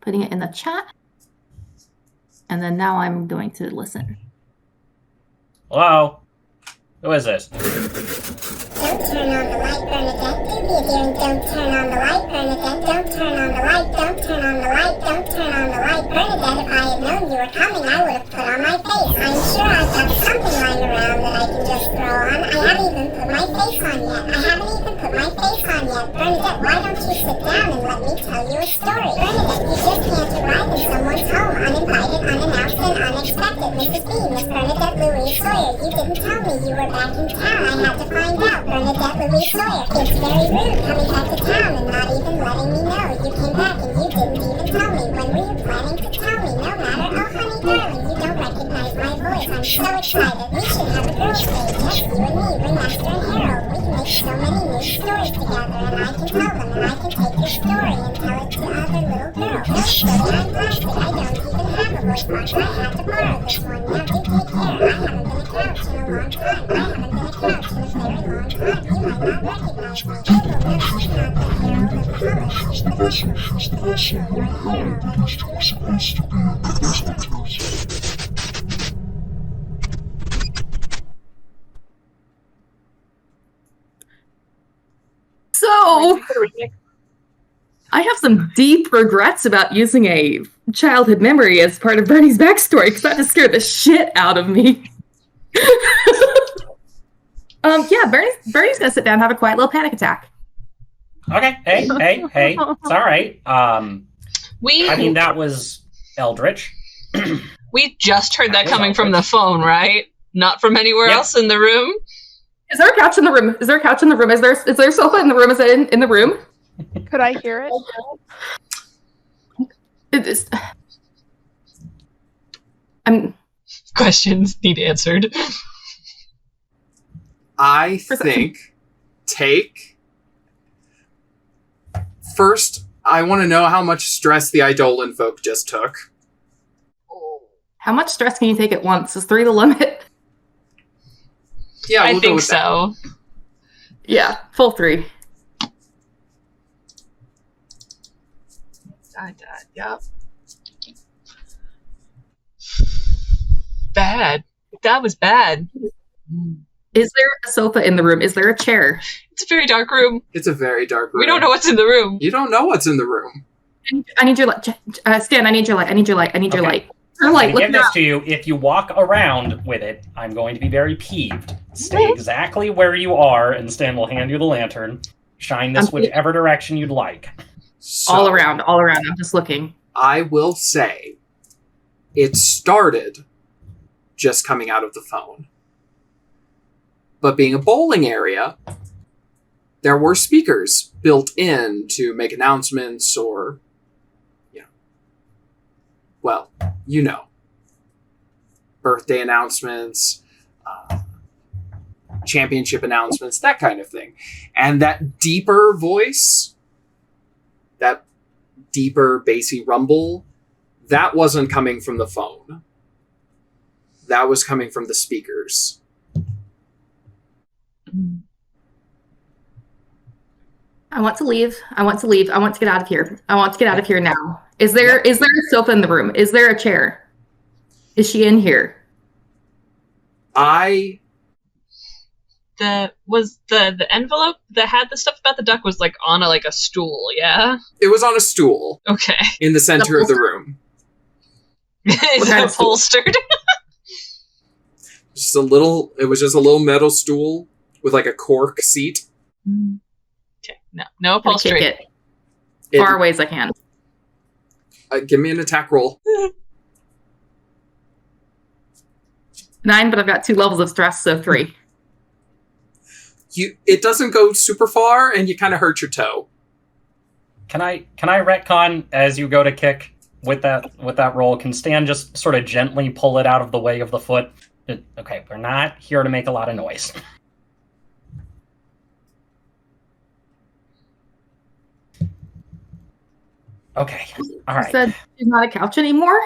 Putting it in the chat. And then now I'm going to listen. Hello? Who is this? Don't turn on the light, Bernadette. Do be hearing, don't turn on the light, Bernadette. Don't turn on the light, don't turn on the light, don't turn on the light, Bernadette. If I had known you were coming, I would have put on my face. I'm sure I've got something lying around that I can just throw on. I haven't even put my face on yet. Bernadette, why don't you sit down and let me tell you a story? Bernadette, you just can't arrive in someone's home uninvited, unannounced, and unexpected. Mrs. B, Miss Bernadette Louise Sawyer, you didn't tell me you were back in town. I had to find out. Bernadette Louise Sawyer, it's very rude coming back to town and not even letting me know. You came back and you didn't even tell me. When were you planning to tell me? No matter. Oh, honey, darling, you don't recognize my voice. I'm so excited. We should have a girls' day. Just you and me, Ringmaster and Harold. We can make so many new stories together, and I can tell them, and I can take your story and tell it to other little girls. Don't say I'm plastic. I don't even have a voice box. I had to borrow this one. Now do take care. I haven't been a couch in a long time. I haven't been a couch in a very long time. You might not recognize me. Abel, no, she's not the Harold of the comics. She's the vessel. She's the vessel. You're Harold. Because you're supposed to be in the business. So, I have some deep regrets about using a childhood memory as part of Bernie's backstory because that just scared the shit out of me. Yeah, Bernie's gonna sit down and have a quiet little panic attack. Okay, hey, it's alright. I mean, that was eldritch. We just heard that coming from the phone, right? Not from anywhere else in the room? Is there a couch in the room? Is there a couch in the room? Is there a sofa in the room? Is it in the room? Could I hear it? Questions need answered. I think first, I want to know how much stress the Eidolon folk just took. How much stress can you take at once? Is 3 the limit? Yeah, I think so. That. Yeah, full 3. Yep. Bad. That was bad. Is there a sofa in the room? Is there a chair? It's a very dark room. It's a very dark room. We don't know what's in the room. You don't know what's in the room. I need your light. Stan, I need your light. I need your light. I need your light. Turn light. Give this to you. If you walk around with it, I'm going to be very peeved. Stay exactly where you are, and Stan will hand you the lantern. Shine this whichever direction you'd like. So, all around. I'm just looking. I will say, it started just coming out of the phone. But being a bowling area, there were speakers built in to make announcements or, birthday announcements, championship announcements, that kind of thing. And that deeper voice, that deeper bassy rumble, that wasn't coming from the phone. That was coming from the speakers. I want to leave. I want to get out of here. I want to get out of here now. Is there a sofa in the room? Is there a chair? Is she in here? The envelope that had the stuff about the duck was on a stool, yeah? It was on a stool. Okay. In the center of the room. Is it upholstered? It was just a little metal stool with a cork seat. Okay. No upholstery. Kick it far away as I can. Give me an attack roll. 9, but I've got 2 levels of stress, so 3. It doesn't go super far, and you kind of hurt your toe. Can I retcon as you go to kick with that roll? Can Stan just sort of gently pull it out of the way of the foot? Okay, we're not here to make a lot of noise. Okay. All She right. said she's not a couch anymore.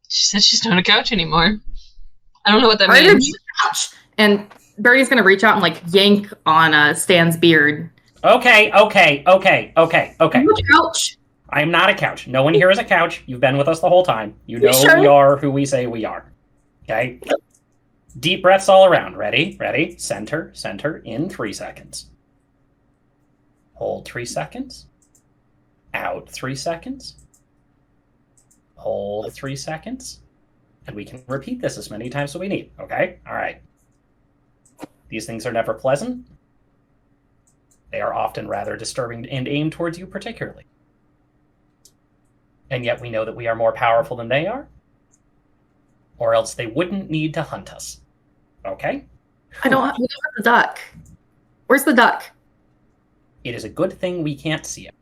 She said she's not a couch anymore. I don't know what that Right, means. you're a couch. And Bernie's gonna reach out and like yank on Stan's beard. Okay. Which couch? I'm not a couch. No one here is a couch. You've been with us the whole time. You know sure? we are who we say we are. Okay? Deep breaths all around. Ready? Ready? Center. In 3 seconds. Hold 3 seconds. Out 3 seconds. Hold 3 seconds. And we can repeat this as many times as we need. Okay? All right. These things are never pleasant. They are often rather disturbing and aimed towards you particularly. And yet we know that we are more powerful than they are, or else they wouldn't need to hunt us. Okay? We don't have the duck. Where's the duck? It is a good thing we can't see it.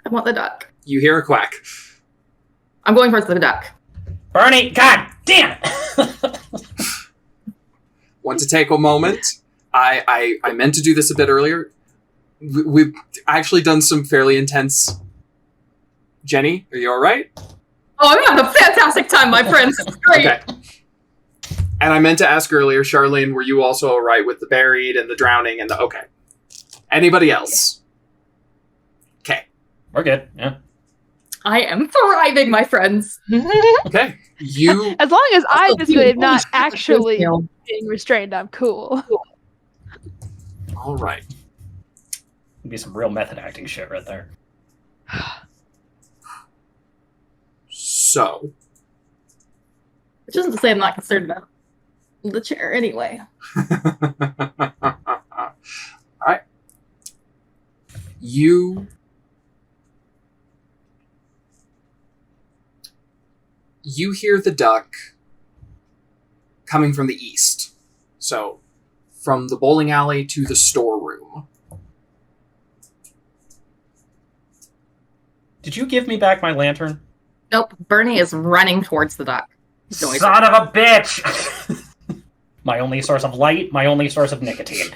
I want the duck. You hear a quack. I'm going towards the duck. Bernie, god damn it! Want to take a moment? I meant to do this a bit earlier. We've actually done some fairly intense... Jenni, are you alright? Oh, I'm having a fantastic time, my friends. It's great. Okay. And I meant to ask earlier, Charleen, were you also alright with the buried and the drowning and the... Okay. Anybody else? Okay. We're good, yeah. I am thriving, my friends. Okay. You... As long as I Also, dissuade you- not actually Steele. being restrained, I'm cool. Alright. It'd be some real method acting shit right there. So... Which isn't to say I'm not concerned about the chair anyway. Alright. You hear the duck coming from the east. So, from the bowling alley to the storeroom. Did you give me back my lantern? Nope, Bernie is running towards the duck. Noise. Son of a bitch! My only source of light, my only source of nicotine.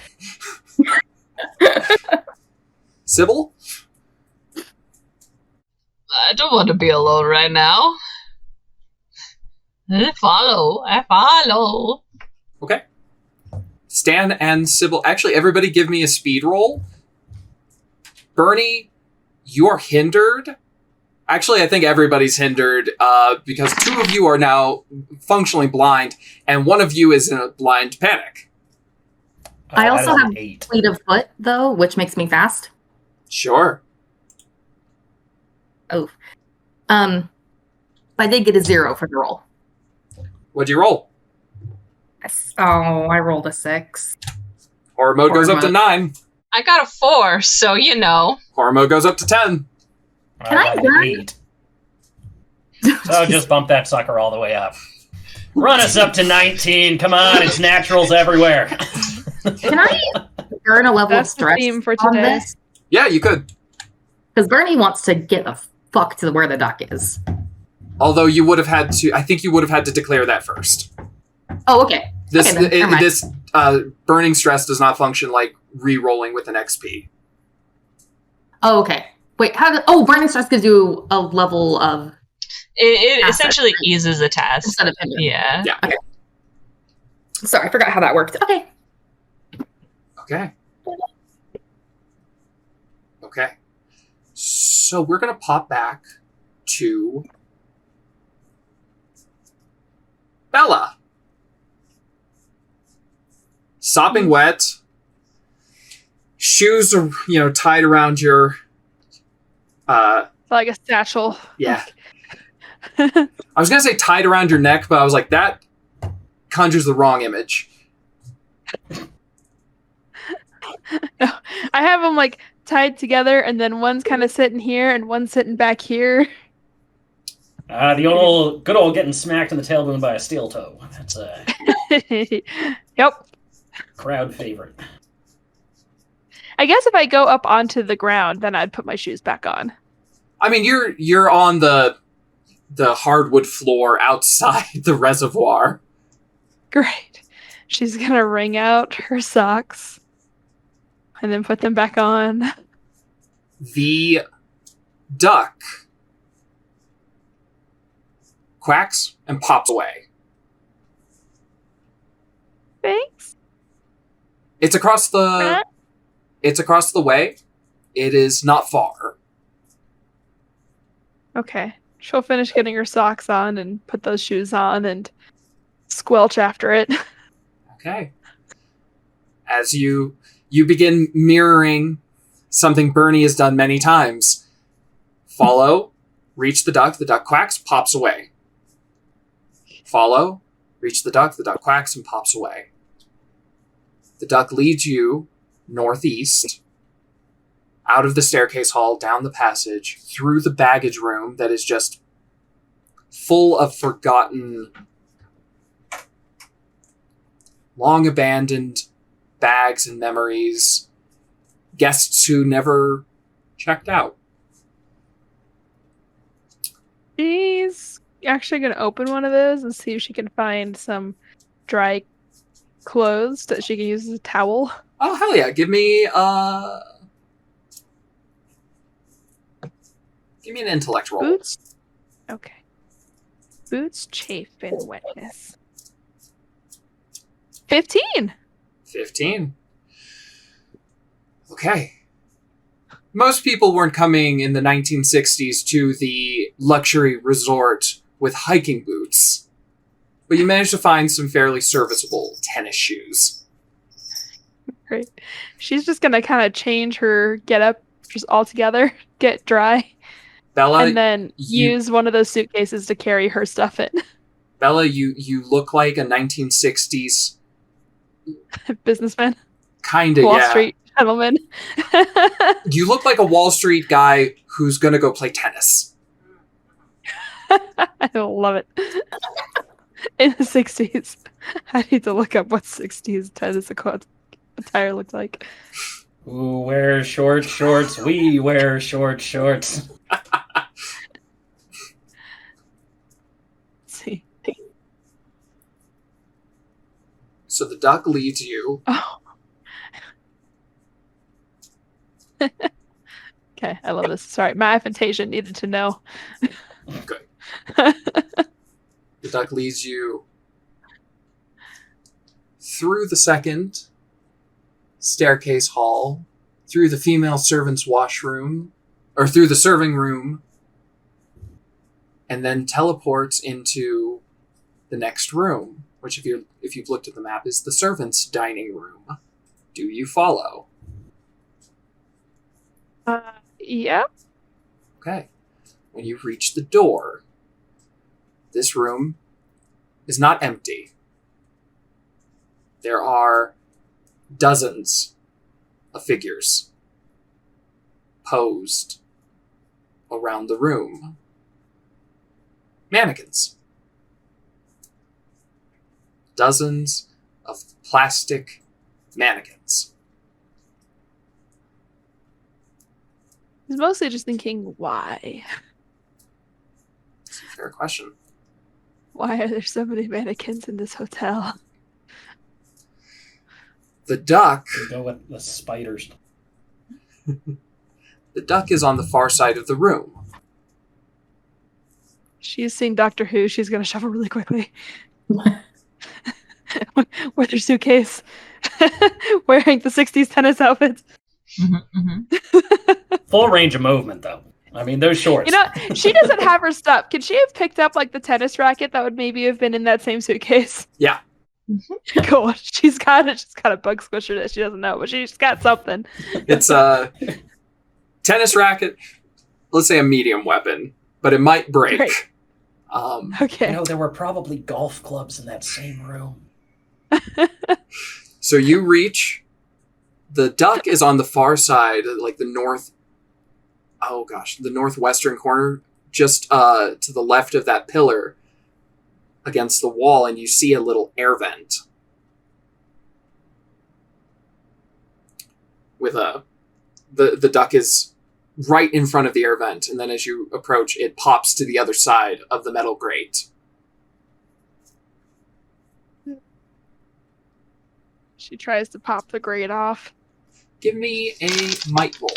Sybil? I don't want to be alone right now. I follow. Okay. Stan and Sybil. Actually, everybody give me a speed roll. Bernie, you're hindered. Actually, I think everybody's hindered because 2 of you are now functionally blind, and 1 of you is in a blind panic. I also that is have an 8. fleet of foot, though, which makes me fast. Sure. Oh. I did get a 0 for the roll. What'd you roll? Oh, I rolled a 6. Horror mode goes Horror up to mode. 9. I got a 4, so you know. Horror mode goes up to 10. Can I got an burn? 8. So just bump that sucker all the way up. Run us up to 19. Come on, it's naturals everywhere. Can I earn a level That's of the stress theme for on today. this? Yeah, you could. Because Bernie wants to get the fuck to where the duck is. Although you would have had to... I think you would have had to declare that first. Oh, okay. This Okay, then, never mind. this burning stress does not function like re-rolling with an XP. Oh, okay. Wait, burning stress gives you a level of It Asset. essentially eases a task. instead of hinder. Yeah. Yeah. Okay. Sorry, I forgot how that worked. Okay. Okay. Okay. So we're going to pop back to Bella. Sopping wet. Shoes are, tied around your... Like a satchel. Yeah. I was going to say tied around your neck, but I was like, that conjures the wrong image. No, I have them like tied together, and then one's kind of sitting here, and one's sitting back here. The good old getting smacked in the tailbone by a steel toe. That's a Yep. crowd favorite. I guess if I go up onto the ground, then I'd put my shoes back on. I mean, you're on the hardwood floor outside the reservoir. Great. She's gonna wring out her socks and then put them back on. The duck quacks and pops away. Thanks. It's across the way. It is not far. Okay. She'll finish getting her socks on and put those shoes on and squelch after it. Okay. As you begin mirroring something Bernie has done many times. Follow, reach the duck quacks, pops away. Follow, reach the duck quacks and pops away. The duck leads you northeast, out of the staircase hall, down the passage, through the baggage room that is just full of forgotten, long abandoned bags and memories, guests who never checked out. She's actually going to open one of those and see if she can find some dry clothes that she can use as a towel. Oh, hell yeah. Give me an intellect roll. Boots? Okay. Boots, chafe, and wetness. 15! 15. Okay. Most people weren't coming in the 1960s to the luxury resort with hiking boots, but you managed to find some fairly serviceable tennis shoes. Great. She's just gonna kind of change her get-up just altogether, get dry, Bella, and then use one of those suitcases to carry her stuff in. Bella, you look like a 1960s Businessman. kind of, Wall yeah. Street gentleman. You look like a Wall Street guy who's gonna go play tennis. I love it. In the 60s. I need to look up what 60s tennis attire looked like. Who wears short shorts? We wear short shorts. Let's see. So the duck leads you. Oh. Okay, I love this. Sorry, my affectation needed to know. Good. The duck leads you through the second staircase hall, through the female servant's washroom, or through the serving room, and then teleports into the next room, which if you've looked at the map is the servant's dining room. Do you follow? Yep. Okay. When you reach the door, this room is not empty. There are dozens of figures posed around the room. Mannequins. Dozens of plastic mannequins. I was mostly just thinking, why? It's a fair question. Why are there so many mannequins in this hotel? The duck... We go with the spiders. The duck is on the far side of the room. She's seen Doctor Who. She's going to shuffle really quickly. With her suitcase. Wearing the 60s tennis outfits. Full range of movement, though. I mean, those shorts. You know, she doesn't have her stuff. Could she have picked up, like, the tennis racket that would maybe have been in that same suitcase? Yeah. Cool. She's got a bug squisher that she doesn't know, but she's got something. It's a tennis racket, let's say a medium weapon, but it might break. Great. Okay. You know, there were probably golf clubs in that same room. So you reach. The duck is on the far side, like the northwestern corner, just to the left of that pillar against the wall, and you see a little air vent with the duck is right in front of the air vent, and then as you approach, it pops to the other side of the metal grate. She tries to pop the grate off. Give me a might roll.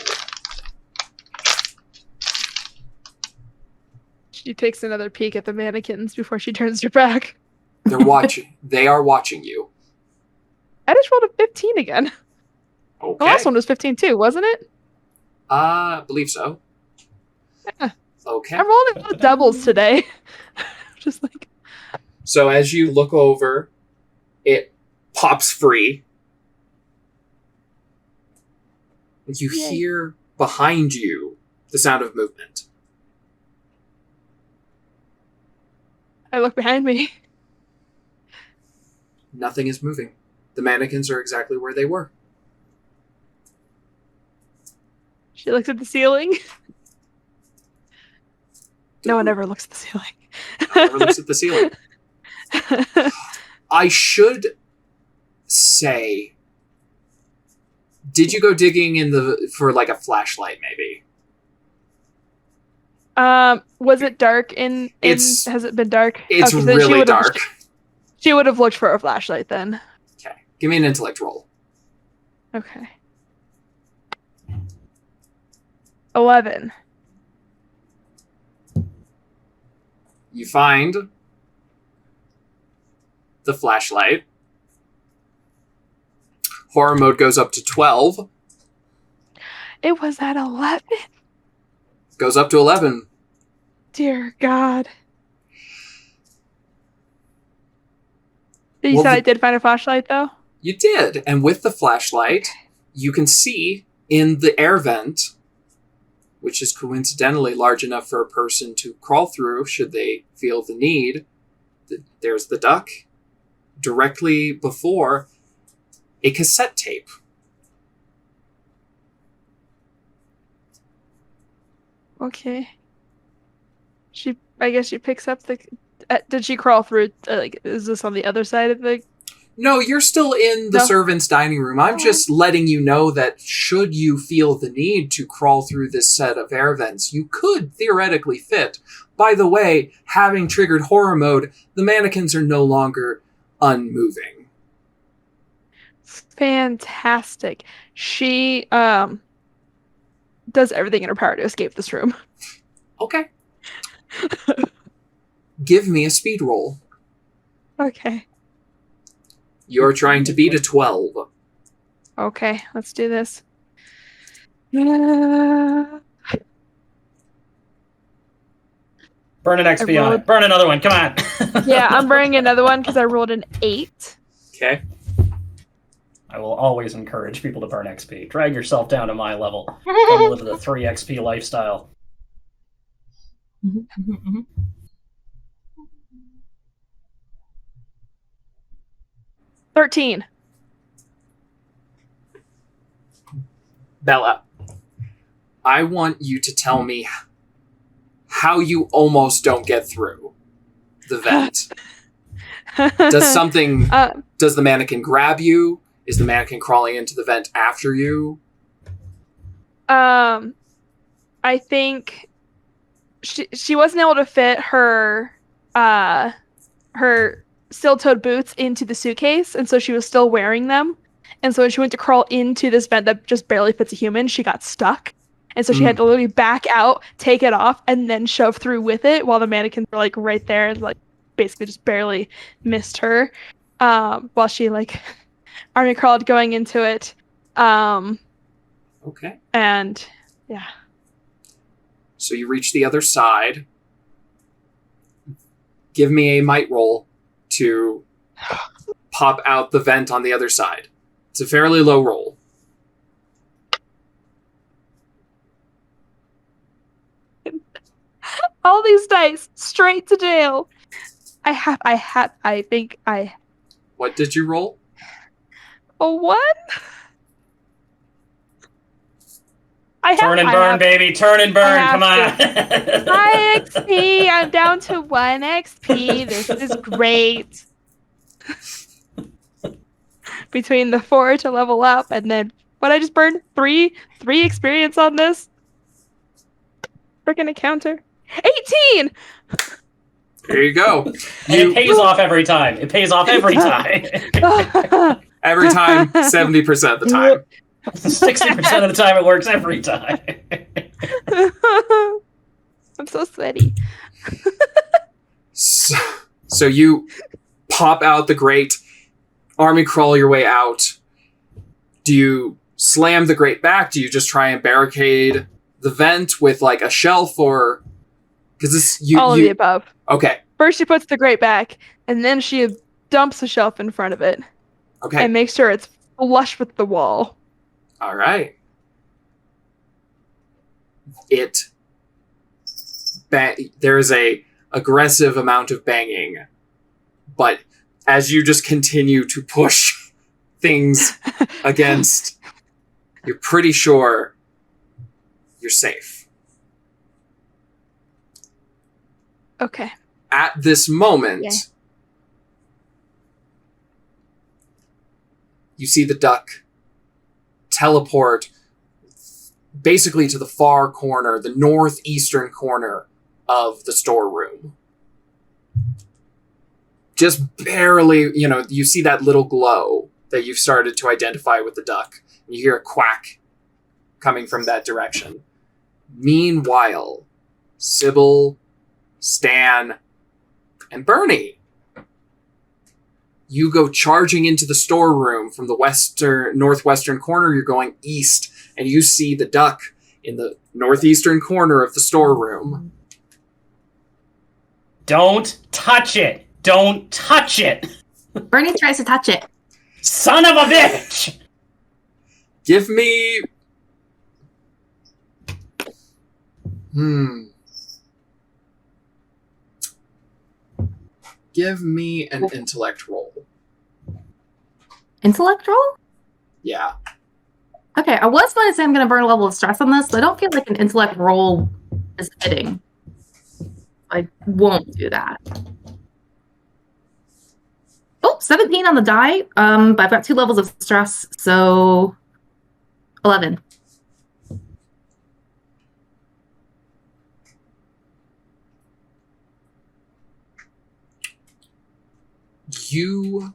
She takes another peek at the mannequins before she turns her back. They're watching. They are watching you. I just rolled a 15 again. Okay. The last one was 15 too, wasn't it? Believe so. Yeah. Okay. I'm rolling the doubles today. Just like. So as you look over, it pops free. You Yay. hear behind you the sound of movement. I look behind me. Nothing is moving. The mannequins are exactly where they were. She looks at the ceiling. No one ever looks at the ceiling. No one ever looks at the ceiling. I should say, did you go digging for like a flashlight maybe? Was it dark in has it been dark? It's Okay, then really dark. She would have looked for a flashlight then. Okay. Give me an intellect roll. Okay. 11. You find the flashlight. Horror mode goes up to 12. It was at 11. Goes up to 11. Dear God. You Well, said I did find a flashlight though? You did. And with the flashlight, you can see in the air vent, which is coincidentally large enough for a person to crawl through should they feel the need. There's the duck. Directly before, a cassette tape. Okay. I guess she picks up the... did she crawl through... is this on the other side of the... No, you're still in the servants' dining room. I'm just letting you know that should you feel the need to crawl through this set of air vents, you could theoretically fit. By the way, having triggered horror mode, the mannequins are no longer unmoving. Fantastic. She does everything in her power to escape this room. Okay. Give me a speed roll. Okay. You're trying to beat a 12. Okay, let's do this. Burn an XP on it. Burn another one. Come on. Yeah, I'm burning another one because I rolled an 8. Okay. I will always encourage people to burn XP. Drag yourself down to my level. Come live the 3 XP lifestyle. 13. Bella, I want you to tell me how you almost don't get through the vent. Does the mannequin grab you? Is the mannequin crawling into the vent after you? I think she wasn't able to fit her steel-toed boots into the suitcase, and so she was still wearing them. And so when she went to crawl into this vent that just barely fits a human, she got stuck. And so she had to literally back out, take it off, and then shove through with it while the mannequins were like right there and like basically just barely missed her. While she like army crawled going into it. Okay. And yeah. So you reach the other side. Give me a might roll to pop out the vent on the other side. It's a fairly low roll. All these dice straight to jail. I think I. What did you roll? A 1? Turn and burn, baby. Turn and burn. Come on. Hi, XP. I'm down to 1 XP. This is great. Between the 4 to level up and then what I just burned 3 experience on this. Freaking encounter. 18. Here you go. And it pays off every time. It pays off every time. Every time, 70% of the time. 60% of the time it works every time. I'm so sweaty. So you pop out the grate, army crawl your way out. Do you slam the grate back? Do you just try and barricade the vent with like a shelf, or because this All of the above. Okay. First, she puts the grate back, and then she dumps a shelf in front of it. Okay. And makes sure it's flush with the wall. All right. There is a aggressive amount of banging, but as you just continue to push things against, you're pretty sure you're safe. Okay. At this moment, Yeah. you see the duck teleport basically to the far corner, the northeastern corner of the storeroom. Just barely, you see that little glow that you've started to identify with the duck. And you hear a quack coming from that direction. Meanwhile, Sybil, Stan, and Bernie, you go charging into the storeroom from the northwestern corner. You're going east, and you see the duck in the northeastern corner of the storeroom. Don't touch it! Don't touch it! Bernie tries to touch it. Son of a bitch! Give me... Give me an intellect roll. Intellect roll? Yeah. Okay, I was going to say I'm going to burn a level of stress on this, but I don't feel like an intellect roll is fitting. I won't do that. Oh, 17 on the die. But I've got 2 levels of stress, so 11. You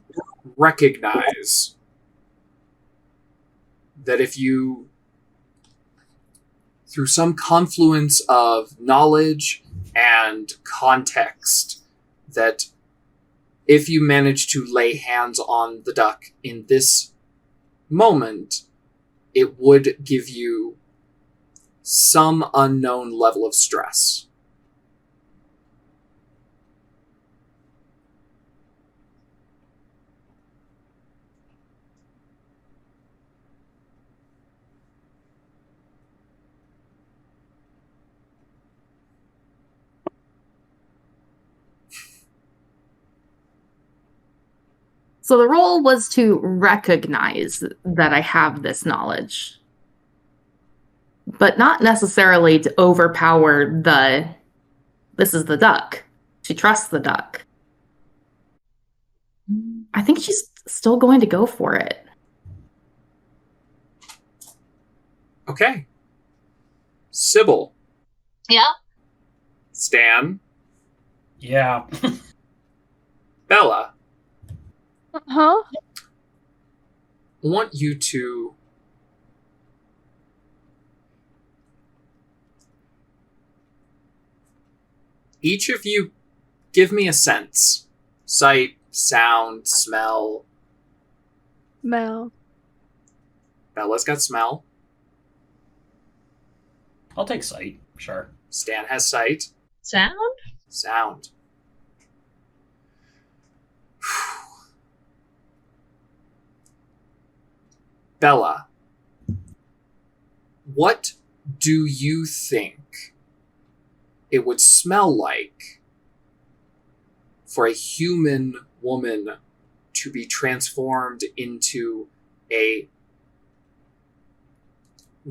recognize that if you, through some confluence of knowledge and context, that if you manage to lay hands on the duck in this moment, it would give you some unknown level of stress. So the role was to recognize that I have this knowledge, but not necessarily to overpower this is the duck. She trusts the duck. I think she's still going to go for it. Okay. Sybil. Yeah. Stan. Yeah. Bella. Huh? I want you to each of you give me a sense. Sight, sound, smell. Mel. Bella's got smell. I'll take sight, sure. Stan has sight. Sound? Sound. Bella, what do you think it would smell like for a human woman to be transformed into a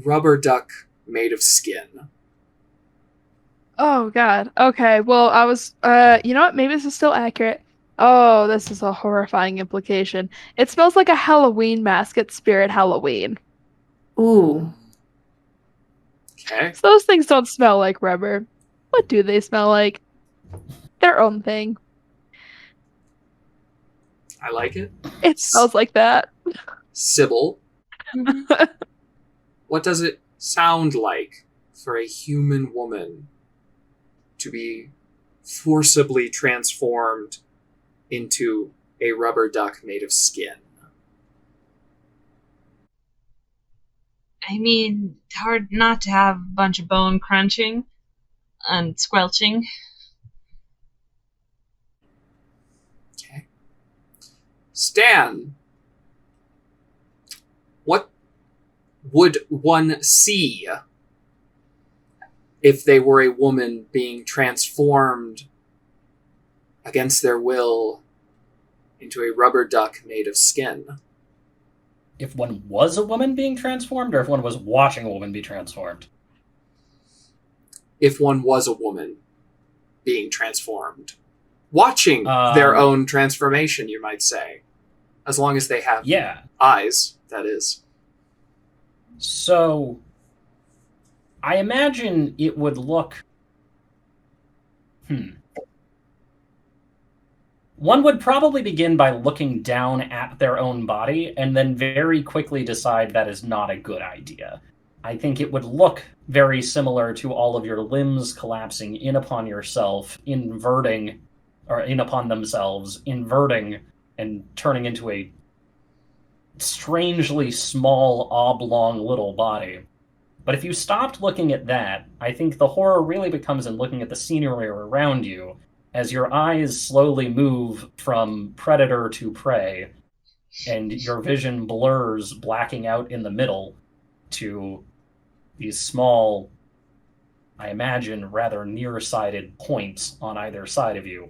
rubber duck made of skin? Oh, God. Okay, well, I was... you know what? Maybe this is still accurate. Oh, this is a horrifying implication. It smells like a Halloween mask at Spirit Halloween. Ooh. Okay. So those things don't smell like rubber. What do they smell like? Their own thing. I like it. It smells like that. Sybil, what does it sound like for a human woman to be forcibly transformed into a rubber duck made of skin? I mean, hard not to have a bunch of bone crunching and squelching. Okay. Stan, what would one see if they were a woman being transformed against their will into a rubber duck made of skin? If one was a woman being transformed, or if one was watching a woman be transformed? If one was a woman being transformed. Watching their own transformation, you might say. As long as they have eyes, that is. So, I imagine it would look... One would probably begin by looking down at their own body and then very quickly decide that is not a good idea. I think it would look very similar to all of your limbs collapsing in upon yourself, inverting, or in upon themselves, inverting and turning into a strangely small, oblong little body. But if you stopped looking at that, I think the horror really becomes in looking at the scenery around you, as your eyes slowly move from predator to prey, and your vision blurs, blacking out in the middle to these small, I imagine, rather nearsighted points on either side of you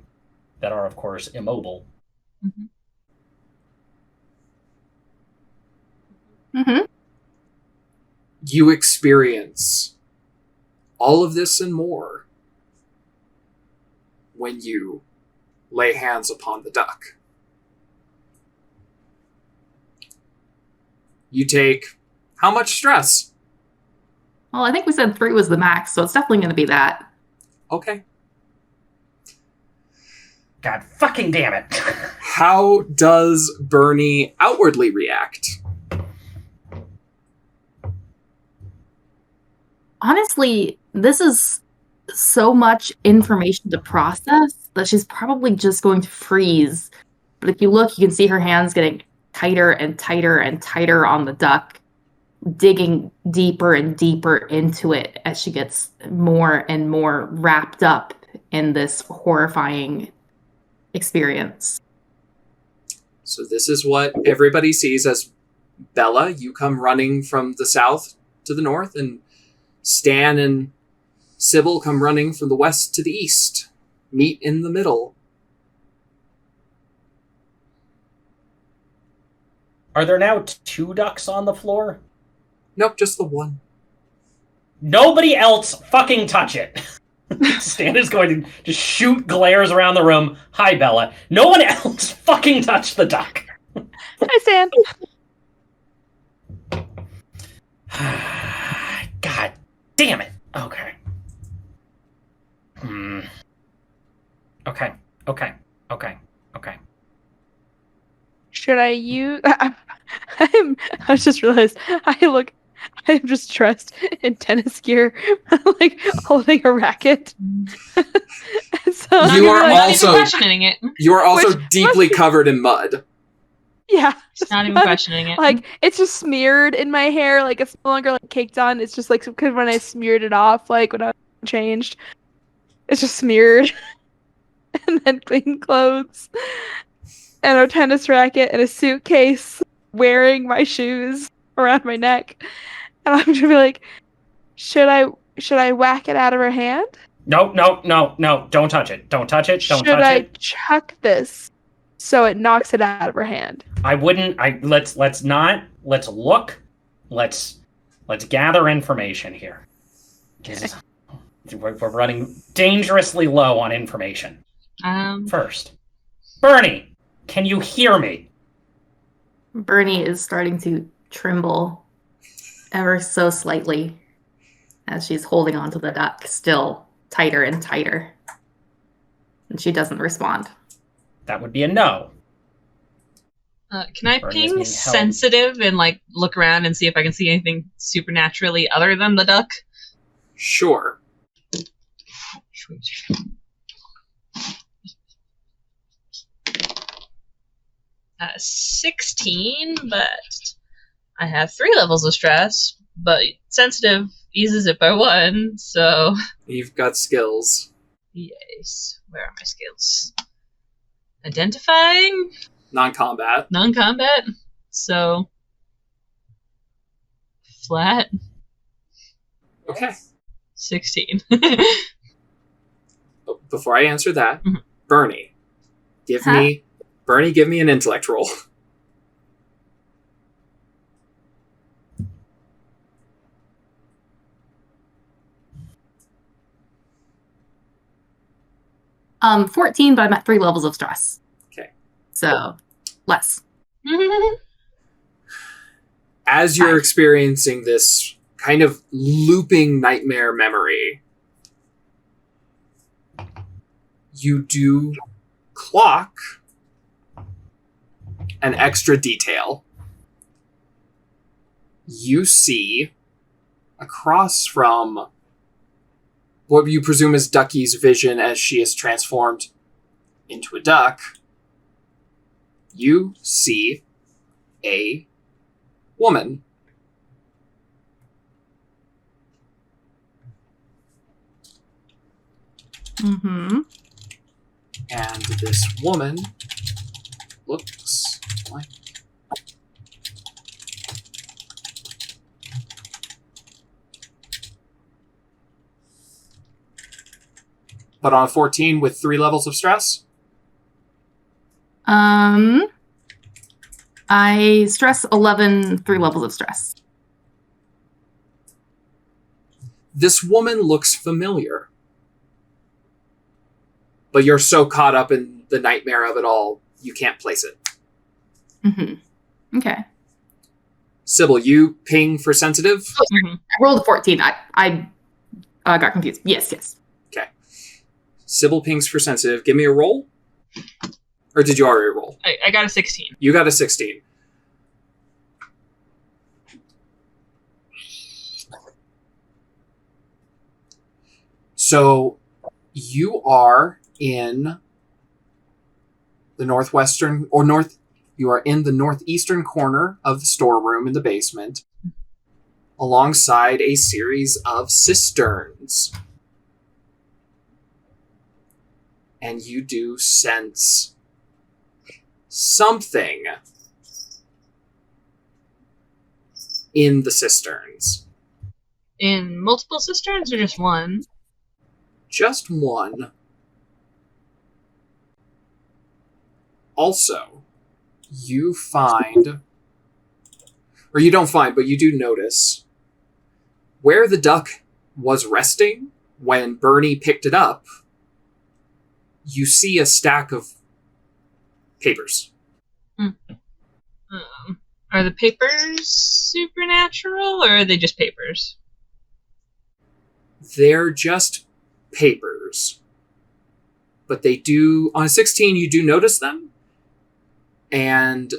that are, of course, immobile. You experience all of this and more when you lay hands upon the duck. You take how much stress? Well, I think we said 3 was the max, so it's definitely going to be that. Okay. God fucking damn it. How does Bernie outwardly react? Honestly, this is so much information to process that she's probably just going to freeze. But if you look, you can see her hands getting tighter and tighter and tighter on the duck, digging deeper and deeper into it as she gets more and more wrapped up in this horrifying experience. So this is what everybody sees as Bella. You come running from the south to the north, and Stan and Sybil come running from the west to the east. Meet in the middle. Are there now 2 ducks on the floor? Nope, just the one. Nobody else fucking touch it. Stan is going to just shoot glares around the room. Hi, Bella. No one else fucking touch the duck. Hi, Stan. God damn it. Okay. Okay. Should I use... I just realized I am just dressed in tennis gear, like holding a racket. So You are not also even questioning it. You are also Which deeply covered in mud. Yeah, Not even questioning it. like it's just smeared in my hair. Like it's no longer like caked on. It's just like because when I smeared it off, like when I changed, it's just smeared. And then clean clothes and a tennis racket and a suitcase, wearing my shoes around my neck, and I'm gonna be like, should I whack it out of her hand? No, don't touch it. Don't touch it. Should I chuck this so it knocks it out of her hand? I wouldn't. Let's not. Let's look. Let's gather information here. We're running dangerously low on information. First, Bernie, can you hear me? Bernie is starting to tremble ever so slightly as she's holding onto the duck still tighter and tighter. And she doesn't respond. That would be a no. Can I Bernie is ping being held. sensitive and like look around and see if I can see anything supernaturally other than the duck? Sure. 16, but I have 3 levels of stress, but sensitive eases it by 1, so... You've got skills. Yes. Where are my skills? Identifying? Non-combat. Non-combat? So... flat? Okay. 16. Before I answer that, Mhm. Bernie, give me an intellect roll. Um, 14, but I'm at 3 levels of stress. Okay. So, less. As you're experiencing this kind of looping nightmare memory, you do clock an extra detail. You see across from what you presume is Ducky's vision as she is transformed into a duck, you see a woman. Mm-hmm. And this woman looks like... But on a 14 with 3 levels of stress? I stress 11, 3 levels of stress. This woman looks familiar. But you're so caught up in the nightmare of it all, you can't place it. Mm-hmm. Okay. Sybil, you ping for sensitive? Mhm. I rolled a 14. I got confused. Yes. Okay. Sybil pings for sensitive. Give me a roll. Or did you already roll? I got a 16. You got a 16. So you are in the northwestern or north. You are in the northeastern corner of the storeroom in the basement, alongside a series of cisterns. And you do sense something in the cisterns. In multiple cisterns or just one? Just one. Also, you find, or you don't find, but you do notice, where the duck was resting when Bernie picked it up, you see a stack of papers. Are the papers supernatural, or are they just papers? They're just papers. But they do, on a 16, you do notice them. And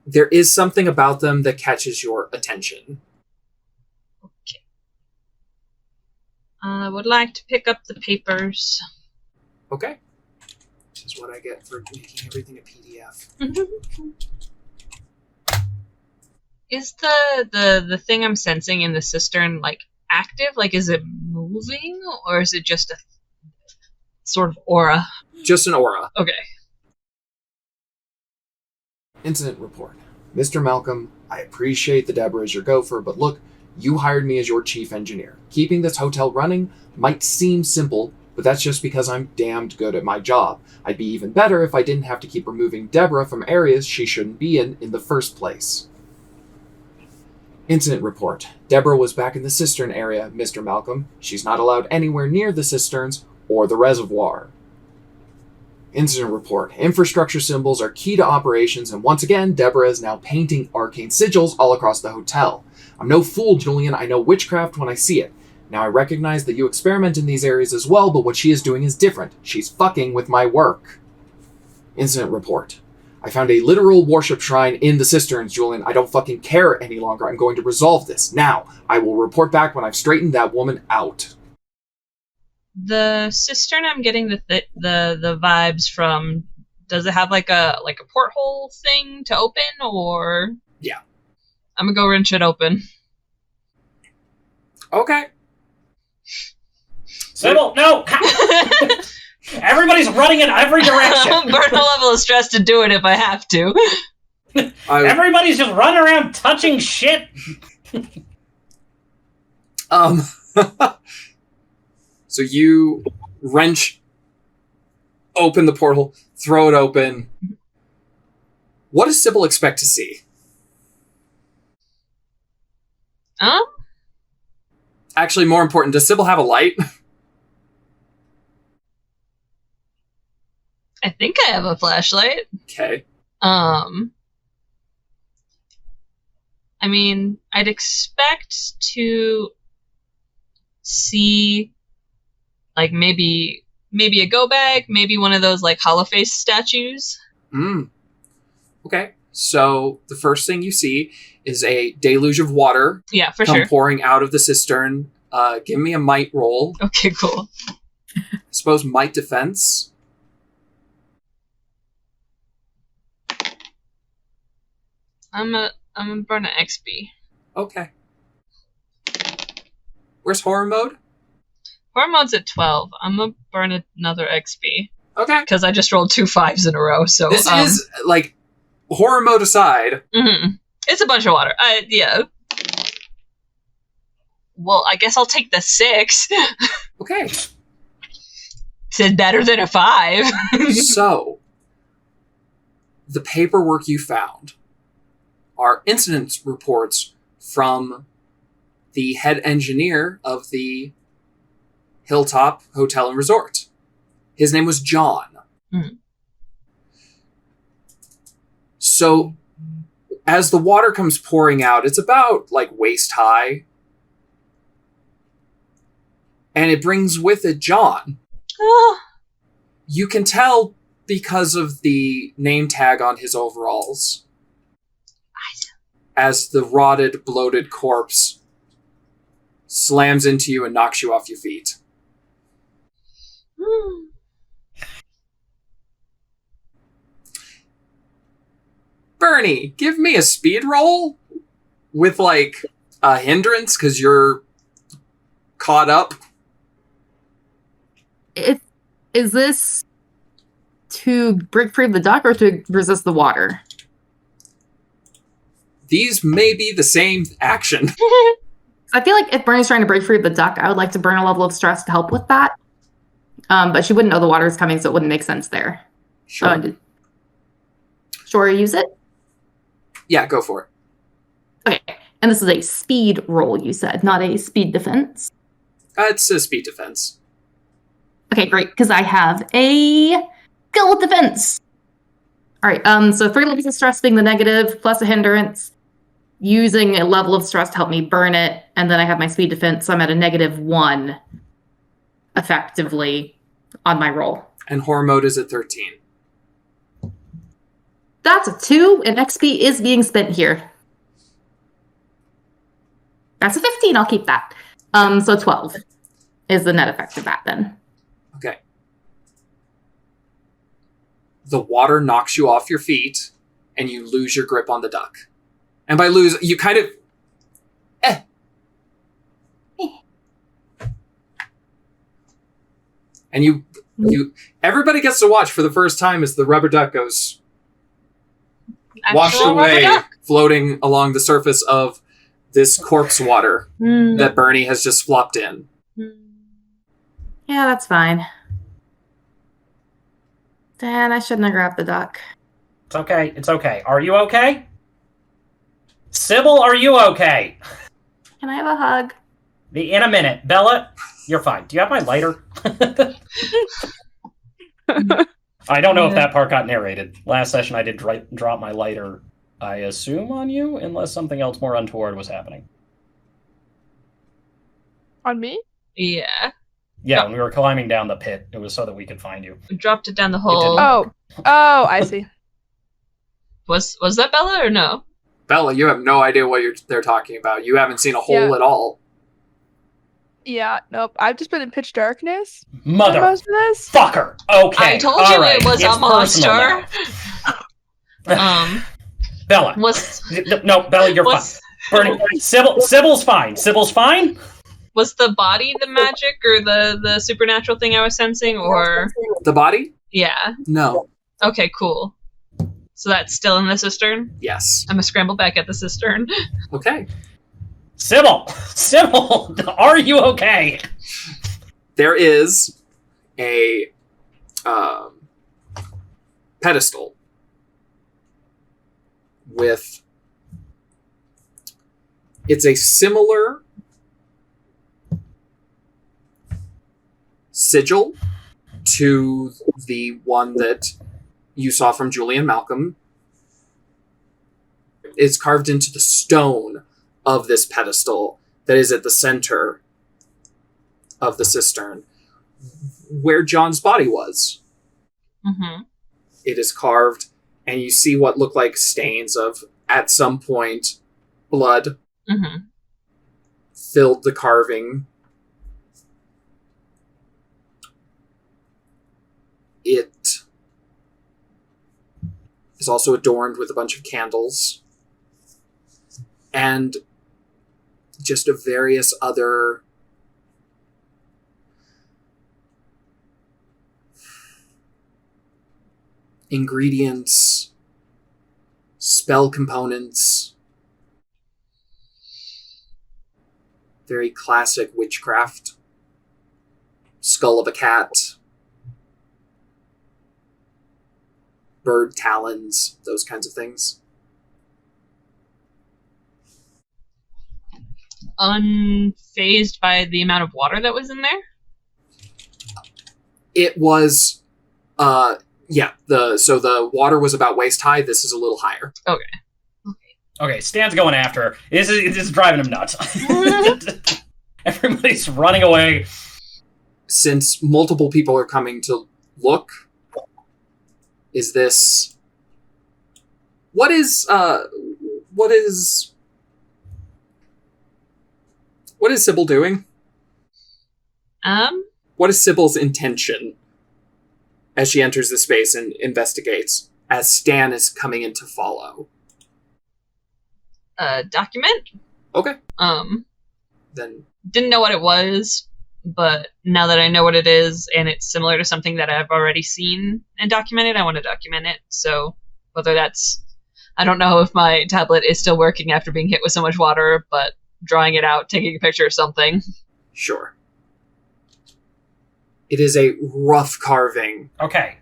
there is something about them that catches your attention. Okay. I would like to pick up the papers. Okay. This is what I get for making everything a PDF. Is the thing I'm sensing in the cistern, like, active? Like, is it moving? Or is it just a sort of aura? Just an aura. Okay. Incident report. Mr. Malcolm, I appreciate the Deborah as your gopher, but look, you hired me as your chief engineer. Keeping this hotel running might seem simple, but that's just because I'm damned good at my job. I'd be even better if I didn't have to keep removing Deborah from areas she shouldn't be in the first place. Incident report. Deborah was back in the cistern area, Mr. Malcolm. She's not allowed anywhere near the cisterns or the reservoir. Incident report. Infrastructure symbols are key to operations, and once again, Deborah is now painting arcane sigils all across the hotel. I'm no fool, Julian. I know witchcraft when I see it. Now, I recognize that you experiment in these areas as well, but what she is doing is different. She's fucking with my work. Incident report. I found a literal worship shrine in the cisterns, Julian. I don't fucking care any longer. I'm going to resolve this. Now, I will report back when I've straightened that woman out. The cistern, I'm getting the vibes from. Does it have like a porthole thing to open, or? Yeah. I'm gonna go wrench it open. Okay. Sybil, no! Everybody's running in every direction. Burn a level of stress to do it if I have to. Everybody's just running around touching shit. So you wrench open the portal, throw it open. What does Sybil expect to see? Actually, more important, does Sybil have a light? I think I have a flashlight. Okay. I mean, I'd expect to see, like, maybe a go bag, maybe one of those, like, hollow face statues. Okay. So the first thing you see is a deluge of water. Yeah, for sure. Pouring out of the cistern. Give me a might roll. Okay, cool. I suppose might defense. I'm gonna burn an XP. Okay. Where's horror mode? Horror mode's at 12. I'm gonna burn another XP. Okay. Because I just rolled 2 5s in a row, so... This is, like, horror mode aside. Mm-hmm. It's a bunch of water. Yeah. Well, I guess I'll take the 6. Okay. It's better than a 5. So, the paperwork you found are incident reports from the head engineer of the Hilltop Hotel and Resort. His name was John. Mm. So, as the water comes pouring out, it's about, like, waist high. And it brings with it John. Oh. You can tell because of the name tag on his overalls. As the rotted, bloated corpse slams into you and knocks you off your feet. Bernie, give me a speed roll with, like, a hindrance because you're caught up. Is this to break free of the duck or to resist the water? These may be the same action. I feel like if Bernie's trying to break free of the duck, I would like to burn a level of stress to help with that. But she wouldn't know the water's coming, so it wouldn't make sense there. Sure. Sure, use it? Yeah, go for it. Okay. And this is a speed roll, you said, not a speed defense. It's a speed defense. Okay, great, because I have a skill defense. All right, so 3 levels of stress being the negative, plus a hindrance, using a level of stress to help me burn it, and then I have my speed defense, so I'm at a -1, effectively, on my roll. And horror mode is at 13. That's a 2, and XP is being spent here. That's a 15, I'll keep that. So 12 is the net effect of that, then. Okay. The water knocks you off your feet, and you lose your grip on the duck. And by lose, you kind of... And you... Everybody gets to watch for the first time as the rubber duck goes... washed away, floating along the surface of this corpse water that Bernie has just flopped in. Yeah, that's fine. Dan, I shouldn't have grabbed the duck. It's okay. It's okay. Are you okay? Sybil, are you okay? Can I have a hug? In a minute. Bella, you're fine. Do you have my lighter? I don't know if that part got narrated. Last session I did drop my lighter, I assume, on you, unless something else more untoward was happening. On me? Yeah. Yeah, when we were climbing down the pit, it was so that we could find you. We dropped it down the hole. Oh, I see. Was that Bella or no? Bella, you have no idea what they're talking about. You haven't seen a hole Yeah. at all. Yeah, nope. I've just been in pitch darkness for Mother most of this. fucker. Okay. I told all you right, it was it's a monster. personal Bella. Was No, Bella, you're fine. Bernie, Sybil's fine. Sybil's fine? was the body the magic or the supernatural thing I was sensing, or The body? yeah? No. Okay, cool. So that's still in the cistern. Yes. I'm gonna scramble back at the cistern. Okay. Sybil, are you okay? There is a pedestal with. It's a similar sigil to the one that you saw from Julian Malcolm. It's carved into the stone of this pedestal that is at the center of the cistern, where John's body was. Mm-hmm. It is carved, and you see what look like stains of, at some point, blood Mm-hmm. filled the carving. It is also adorned with a bunch of candles and just a various other ingredients, spell components. Very classic witchcraft. Skull of a cat. Bird talons, those kinds of things. Unfazed by the amount of water that was in there? It was, so the water was about waist high. This is a little higher. Okay. Okay, Stan's going after her. This is driving him nuts. Everybody's running away. Since multiple people are coming to look, is this... What is Sybil doing? What is Sybil's intention as she enters the space and investigates, as Stan is coming in to follow? Document? Okay. Then didn't know what it was, but now that I know what it is and it's similar to something that I've already seen and documented, I want to document it. So whether that's, I don't know if my tablet is still working after being hit with so much water, but drawing it out, taking a picture of something. Sure. It is a rough carving. Okay.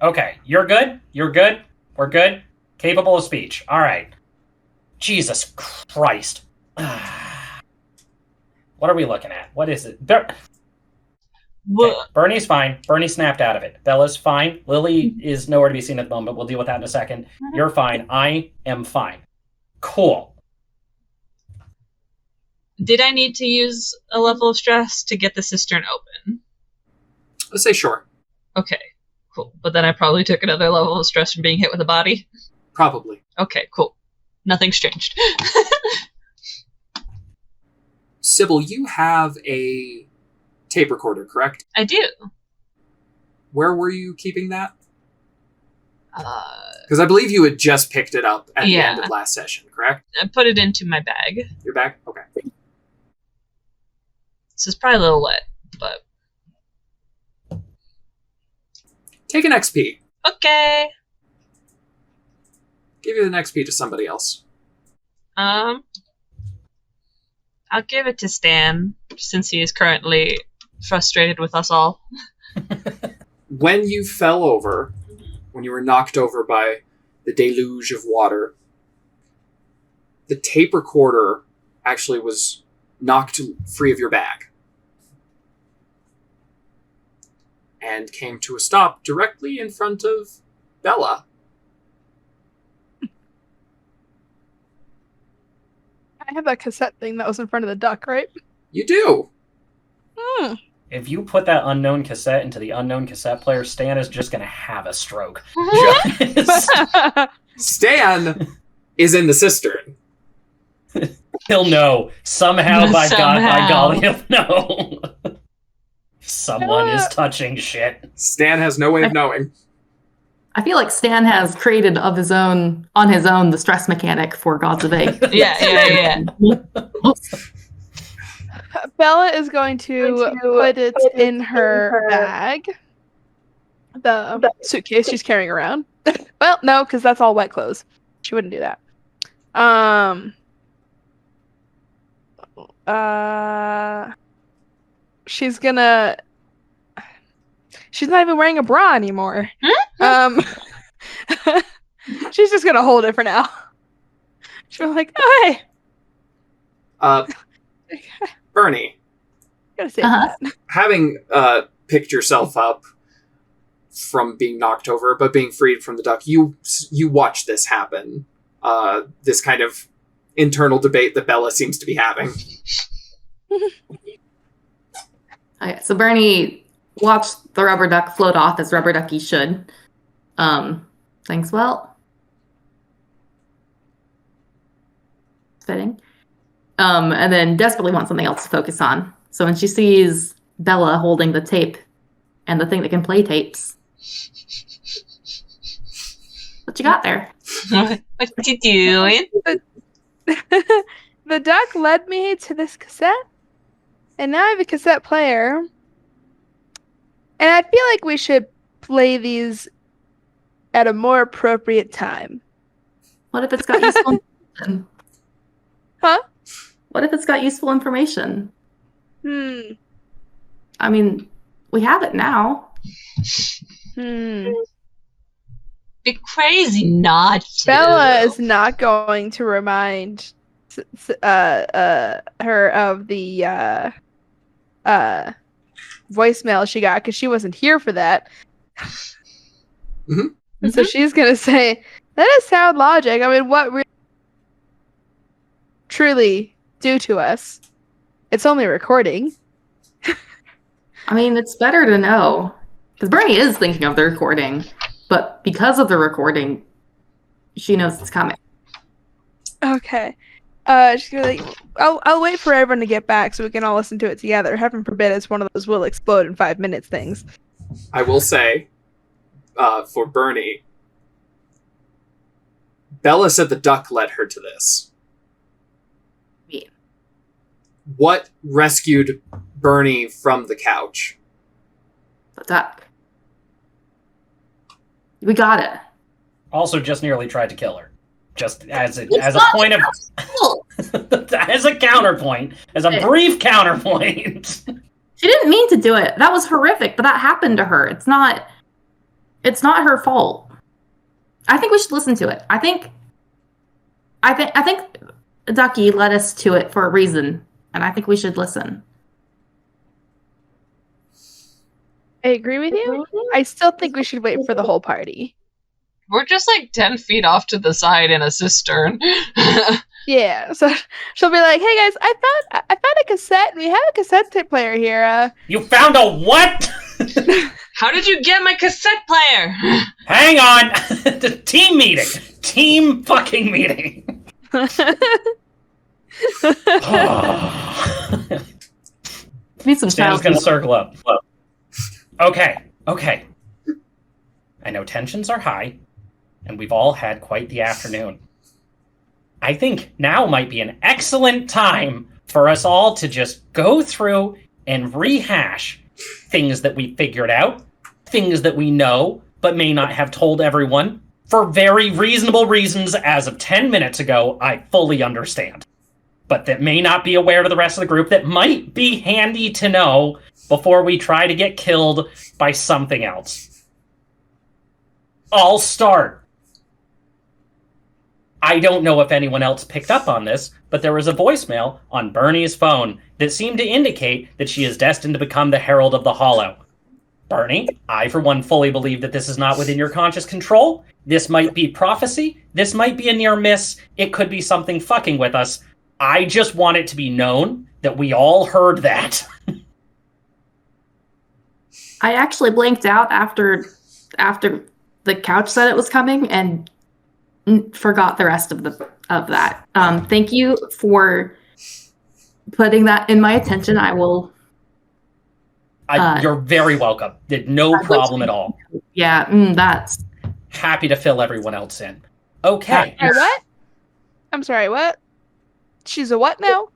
You're good? We're good? Capable of speech. All right. Jesus Christ. What are we looking at? What is it? Okay. Bernie's fine. Bernie snapped out of it. Bella's fine. Lily is nowhere to be seen at the moment. We'll deal with that in a second. You're fine. I am fine. Cool. Did I need to use a level of stress to get the cistern open? Let's say sure. Okay, cool. But then I probably took another level of stress from being hit with a body? Probably. Okay, cool. Nothing's changed. Sybil, you have a tape recorder, correct? I do. Where were you keeping that? Because I believe you had just picked it up at the end of last session, correct? I put it into my bag. Your bag? Okay. This is probably a little wet, but... Take an XP. Okay. Give you an XP to somebody else. I'll give it to Stan, since he is currently frustrated with us all. When you fell over, when you were knocked over by the deluge of water, the tape recorder actually was knocked free of your bag and came to a stop directly in front of Bella. I have that cassette thing that was in front of the duck, right? You do. If you put that unknown cassette into the unknown cassette player, Stan is just going to have a stroke. Stan is in the cistern. He'll know. Somehow, by God, by golly, he'll know. Someone is touching shit. Stan has no way of knowing. I feel like Stan has created on his own the stress mechanic for GodsofA. Yeah. Bella is going to put it in her bag. The suitcase she's carrying around. Well, no, because that's all wet clothes. She wouldn't do that. She's not even wearing a bra anymore. She's just gonna hold it for now. She'll be like, oh, hey. Bernie. Gotta say that. Having picked yourself up from being knocked over, but being freed from the duck, you watch this happen. This kind of internal debate that Bella seems to be having. Okay, so Bernie watched the rubber duck float off as rubber ducky should. Thanks, well. Fitting. And then desperately wants something else to focus on. So when she sees Bella holding the tape and the thing that can play tapes, what you got there? What you doing? The duck led me to this cassette, and now I have a cassette player. And I feel like we should play these at a more appropriate time. What if it's got useful information? Huh? What if it's got useful information? I mean, we have it now. Be crazy not to. Bella is not going to remind her of the voicemail she got because she wasn't here for that. And so she's gonna say, "That is sound logic. I mean, what really truly do to us? It's only recording." I mean, it's better to know because Bernie is thinking of the recording, but because of the recording, she knows it's coming. Okay. She's gonna like, I'll wait for everyone to get back so we can all listen to it together. Heaven forbid it's one of those will explode in 5 minutes things. I will say, for Bernie, Bella said the duck led her to this. Yeah. What rescued Bernie from the couch? The duck. We got it. Also just nearly tried to kill her. Just as a point of... as a counterpoint. As a brief counterpoint. She didn't mean to do it. That was horrific, but that happened to her. It's not her fault. I think we should listen to it. I think Ducky led us to it for a reason, and I think we should listen. I agree with you. I still think we should wait for the whole party. We're just like 10 feet off to the side in a cistern. Yeah, so she'll be like, "Hey guys, I found a cassette, and we have a cassette tape player here." You found a what? How did you get my cassette player? Hang on. Team meeting. Team fucking meeting. Need some Sam's gonna circle up. Okay. I know tensions are high, and we've all had quite the afternoon. I think now might be an excellent time for us all to just go through and rehash things that we figured out, things that we know, but may not have told everyone, for very reasonable reasons as of 10 minutes ago, I fully understand. But that may not be aware to the rest of the group, that might be handy to know before we try to get killed by something else. I'll start. I don't know if anyone else picked up on this, but there was a voicemail on Bernie's phone that seemed to indicate that she is destined to become the Herald of the Hollow. Bernie, I for one fully believe that this is not within your conscious control. This might be prophecy. This might be a near miss. It could be something fucking with us. I just want it to be known that we all heard that. I actually blanked out after the couch said it was coming and forgot the rest of that. Thank you for putting that in my attention. You're very welcome. No problem at all. Yeah, that's... Happy to fill everyone else in. Okay. What? I'm sorry, what? She's a what now?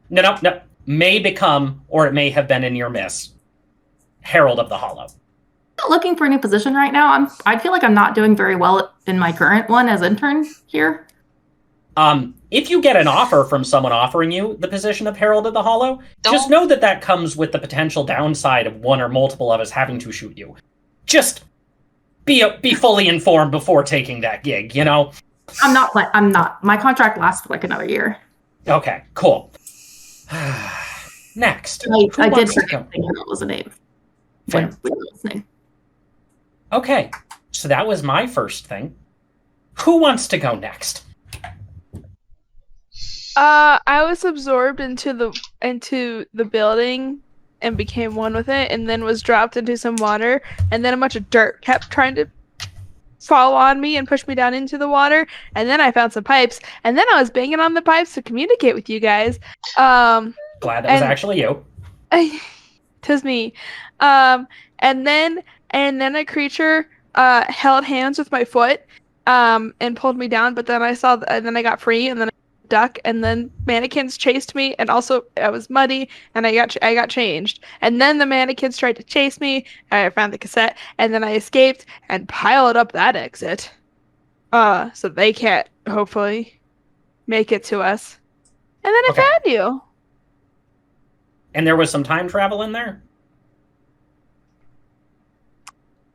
No. May become, or it may have been in your miss, Herald of the Hollow. I'm looking for a new position right now. I feel like I'm not doing very well in my current one as intern here. If you get an offer from someone offering you the position of Herald of the Hollow, just know that comes with the potential downside of one or multiple of us having to shoot you. Just be fully informed before taking that gig, you know? I'm not. My contract lasts for like another year. Okay, cool. Next. I did forget what was the name. Fair. Okay, so that was my first thing. Who wants to go next? I was absorbed into the building and became one with it, and then was dropped into some water, and then a bunch of dirt kept trying to fall on me and push me down into the water, and then I found some pipes, and then I was banging on the pipes to communicate with you guys. Glad that was actually you. It was me. And then a creature held hands with my foot and pulled me down, but then and then I got free, and then duck, and then mannequins chased me, and also I was muddy, and I got changed, and then the mannequins tried to chase me, and I found the cassette, and then I escaped and piled up that exit, so they can't hopefully make it to us, and then I found you. And there was some time travel in there?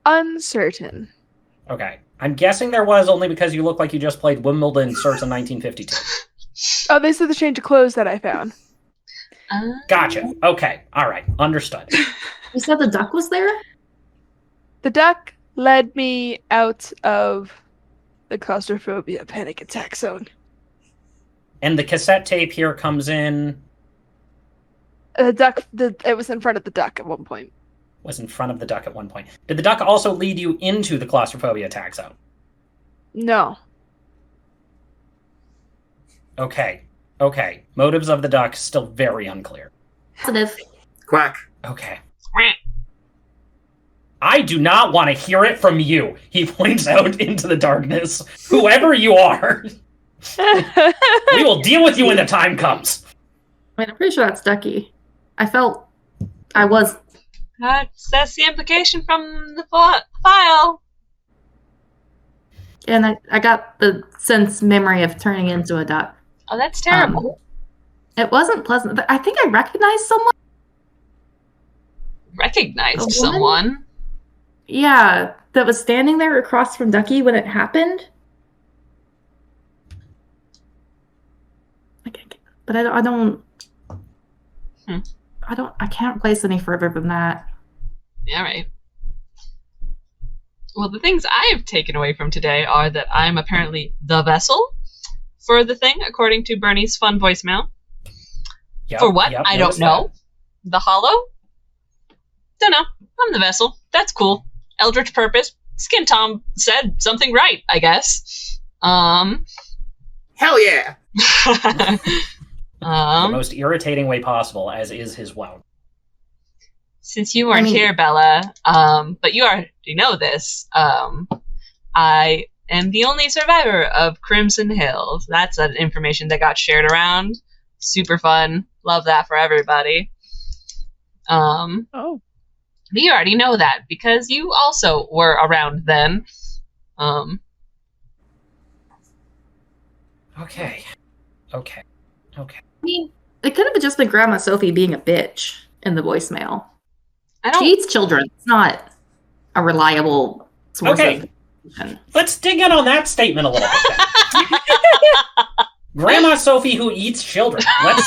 Uncertain. Okay. I'm guessing there was, only because you look like you just played Wimbledon circa 1952. Oh, this is the change of clothes that I found. Gotcha. Okay. All right. Understood. You said the duck was there? The duck led me out of the claustrophobia panic attack zone. And the cassette tape here comes in... It was in front of the duck at one point. Was in front of the duck at one point. Did the duck also lead you into the claustrophobia attack zone? No. Okay. Motives of the duck still very unclear. Positive. Quack. Okay. I do not want to hear it from you. He points out into the darkness. Whoever you are. We will deal with you when the time comes. I mean, I'm pretty sure that's Ducky. I felt I was... That's the implication from the file. And I got the sense memory of turning into a duck. Oh, that's terrible. It wasn't pleasant. I think I recognized someone. Recognized someone? Yeah, that was standing there across from Ducky when it happened. But I don't. I can't place any further than that. Yeah, right. Well, the things I have taken away from today are that I'm apparently the vessel for the thing, according to Bernie's fun voicemail. Yep, for what? I don't know. The Hollow? Don't know. I'm the vessel. That's cool. Eldritch purpose. Skin Tom said something right, I guess. Hell yeah! The most irritating way possible, as is his wound. Since you weren't here, Bella, but you already know this, I am the only survivor of Crimson Hills. That's an information that got shared around. Super fun. Love that for everybody. Oh. But you already know that, because you also were around then. Okay. I mean, it could have just been Grandma Sophie being a bitch in the voicemail. She eats children. It's not a reliable source of information. Let's dig in on that statement a little bit then. Grandma Sophie who eats children. Let's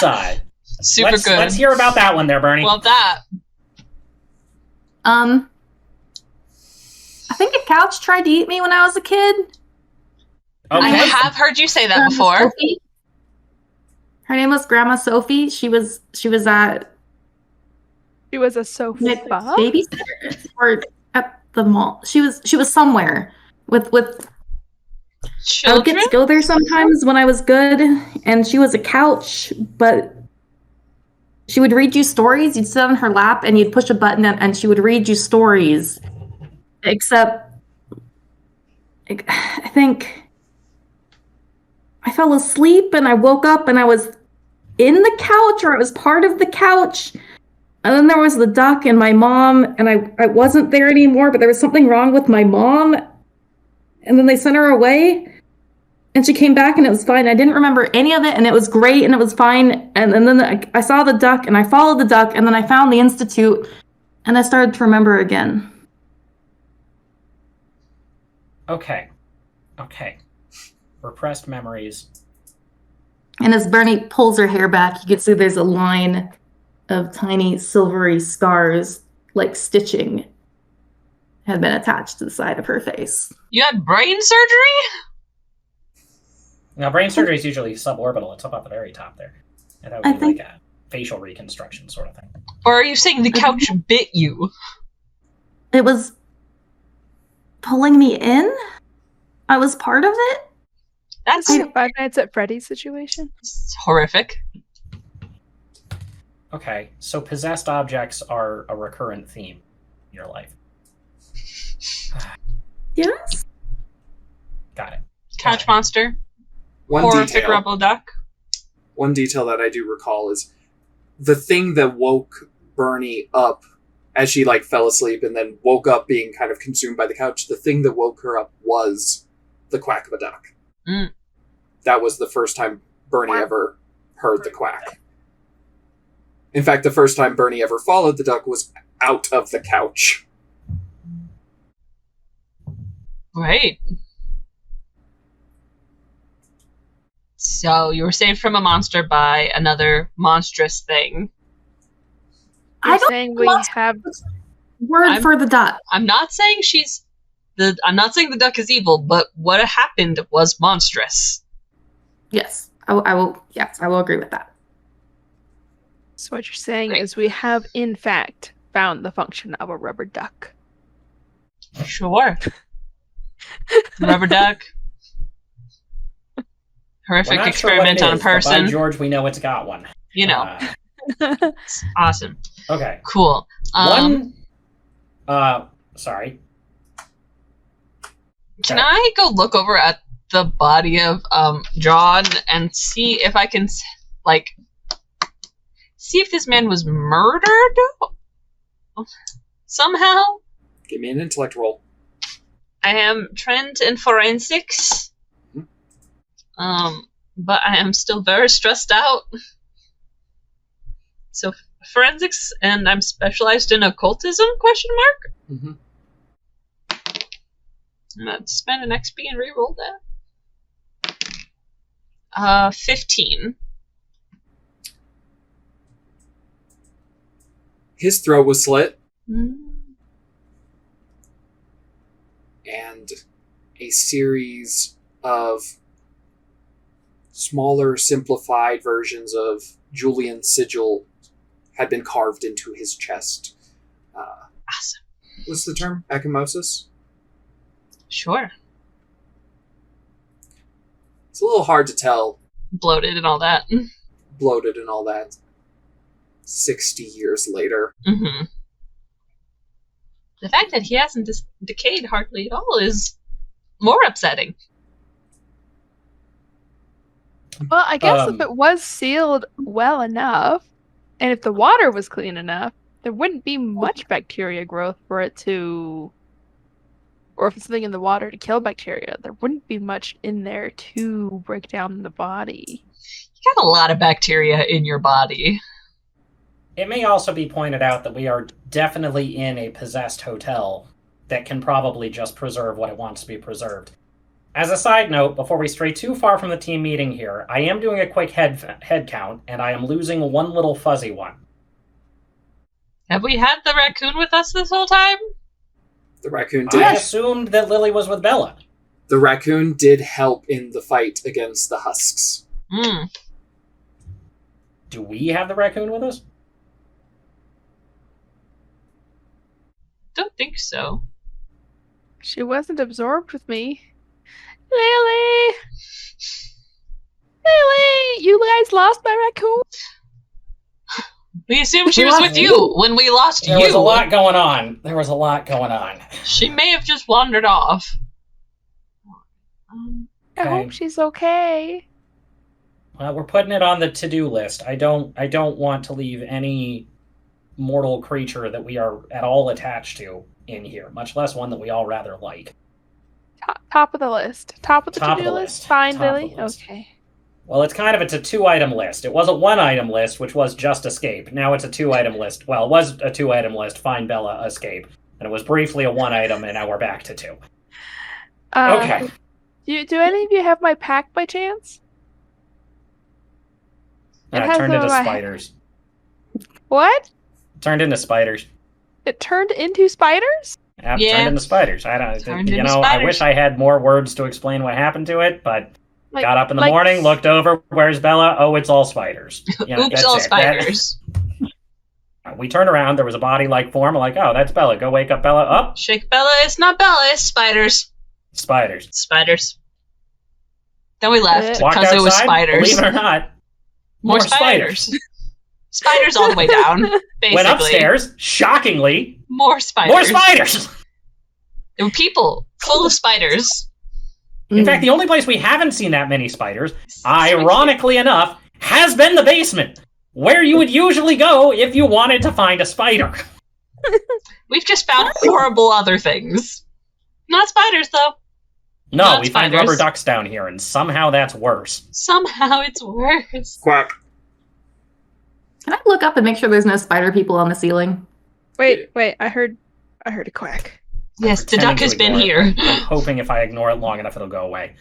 Super good. Let's hear about that one there, Bernie. Love that. I think a couch tried to eat me when I was a kid. Okay. I have heard you say that before. Sophie. Her name was Grandma Sophie. She was at She was a sofa babysitter or at the mall. She was somewhere with Children? I would get to go there sometimes when I was good, and she was a couch, but She would read you stories. You'd sit on her lap and you'd push a button and she would read you stories. Except, I think I fell asleep and I woke up and I was in the couch, or I was part of the couch. And then there was the duck and my mom, and I wasn't there anymore, but there was something wrong with my mom. And then they sent her away. And she came back and it was fine. I didn't remember any of it, and it was great and it was fine. And then I saw the duck and I followed the duck, and then I found the Institute and I started to remember again. Okay. Repressed memories. And as Bernie pulls her hair back, you can see there's a line of tiny silvery scars, like stitching, had been attached to the side of her face. You had brain surgery? Now, brain surgery is usually suborbital. It's up at the very top there. And that would be like a facial reconstruction sort of thing. Or are you saying the couch bit you? It was pulling me in? I was part of it? That's like a 5 Nights at Freddy's situation. horrific. Okay, so possessed objects are a recurrent theme in your life. Yes? Got it. Couch monster. One Horrific detail. rebel duck. One detail that I do recall is the thing that woke Bernie up as she fell asleep and then woke up being kind of consumed by the couch. The thing that woke her up was the quack of a duck. Mm. That was the first time Bernie ever heard the quack. In fact, the first time Bernie ever followed the duck was out of the couch. Right. So you were saved from a monster by another monstrous thing. You're saying we have word for the duck. I'm not saying I'm not saying the duck is evil, but what happened was monstrous. Yes, I will. Yes, I will agree with that. So what you're saying is we have, in fact, found the function of a rubber duck. Sure. Rubber duck. Horrific experiment on a person. By George, we know it's got one. You know. It's awesome. Okay. Cool. Sorry. Can I go look over at the body of John and see if I can see if this man was murdered somehow? Give me an intellect roll. I am trained in forensics. But I am still very stressed out. So forensics, and I'm specialized in occultism, ? Mm-hmm. I'm going to spend an XP and reroll that. 15. His throat was slit. Mm. And a series of smaller, simplified versions of Julian's sigil had been carved into his chest. Awesome. What's the term? Ecchymosis? Sure. It's a little hard to tell. Bloated and all that. Bloated and all that. 60 years later. Mm-hmm. The fact that he hasn't decayed hardly at all is more upsetting. Well, I guess if it was sealed well enough, and if the water was clean enough, there wouldn't be much bacteria growth for it to... Or if it's something in the water to kill bacteria, there wouldn't be much in there to break down the body. You got a lot of bacteria in your body. It may also be pointed out that we are definitely in a possessed hotel that can probably just preserve what it wants to be preserved. As a side note, before we stray too far from the team meeting here, I am doing a quick head count, and I am losing one little fuzzy one. Have we had the raccoon with us this whole time? The raccoon did. I assumed that Lily was with Bella. The raccoon did help in the fight against the husks. Mm. Do we have the raccoon with us? Don't think so. She wasn't absorbed with me. Lily! Lily! You guys lost my raccoon? We assumed she was with you when we lost you. There was a lot going on. She may have just wandered off. I hope she's okay. Well, we're putting it on the to-do list. I don't want to leave any mortal creature that we are at all attached to in here, much less one that we all rather like. Top of the list. Top of the to-do list. Fine, Billy. Okay. Well, it's a 2-item list. It was a 1-item list, which was just escape. Now it's a 2-item list. Well, it was a 2-item list, find Bella, escape. And it was briefly a 1-item, and now we're back to 2. Okay. Do any of you have my pack by chance? It turned into spiders. What? Turned into spiders. It turned into spiders? Yeah, turned into spiders. I wish I had more words to explain what happened to it, but got up in the morning, looked over, where's Bella? Oh, it's all spiders. Oops, all spiders. We turned around, there was a body-like form, I'm like, oh, that's Bella. Go wake up Bella. Oh. Shake Bella, it's not Bella, it's spiders. Spiders. Then we left because it was spiders. Believe it or not, more spiders. Spiders all the way down, basically. Went upstairs, shockingly. More spiders. There were people full of spiders. In fact, the only place we haven't seen that many spiders, ironically enough, has been the basement, where you would usually go if you wanted to find a spider. We've just found horrible other things. Not spiders, though. No, Not we spiders. find rubber ducks down here, and somehow that's worse. Somehow it's worse. Quack. Can I look up and make sure there's no spider people on the ceiling? Wait, I heard a quack. Yes, the duck has been here. I'm hoping if I ignore it long enough, it'll go away.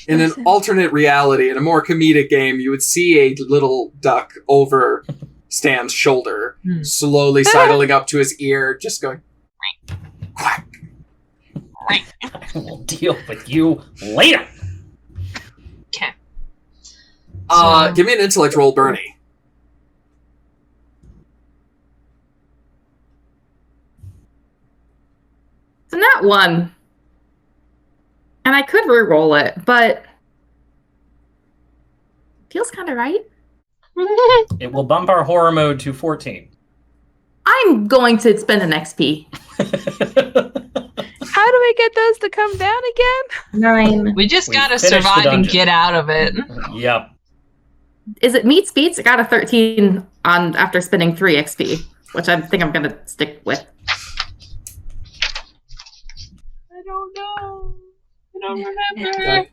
In an alternate reality, in a more comedic game, you would see a little duck over Stan's shoulder, slowly sidling up to his ear, just going, quack. I will deal with you later. Okay. Give me an intellect roll, Bernie. It's not one. And I could re-roll it, but feels kind of right. It will bump our horror mode to 14. I'm going to spend an XP. How do we get those to come down again? 9. We just gotta finished the survive and dungeon. get out of it. Yep. Is it meets beats? I got a 13 on after spending 3 XP, which I think I'm going to stick with. I don't know. I don't remember.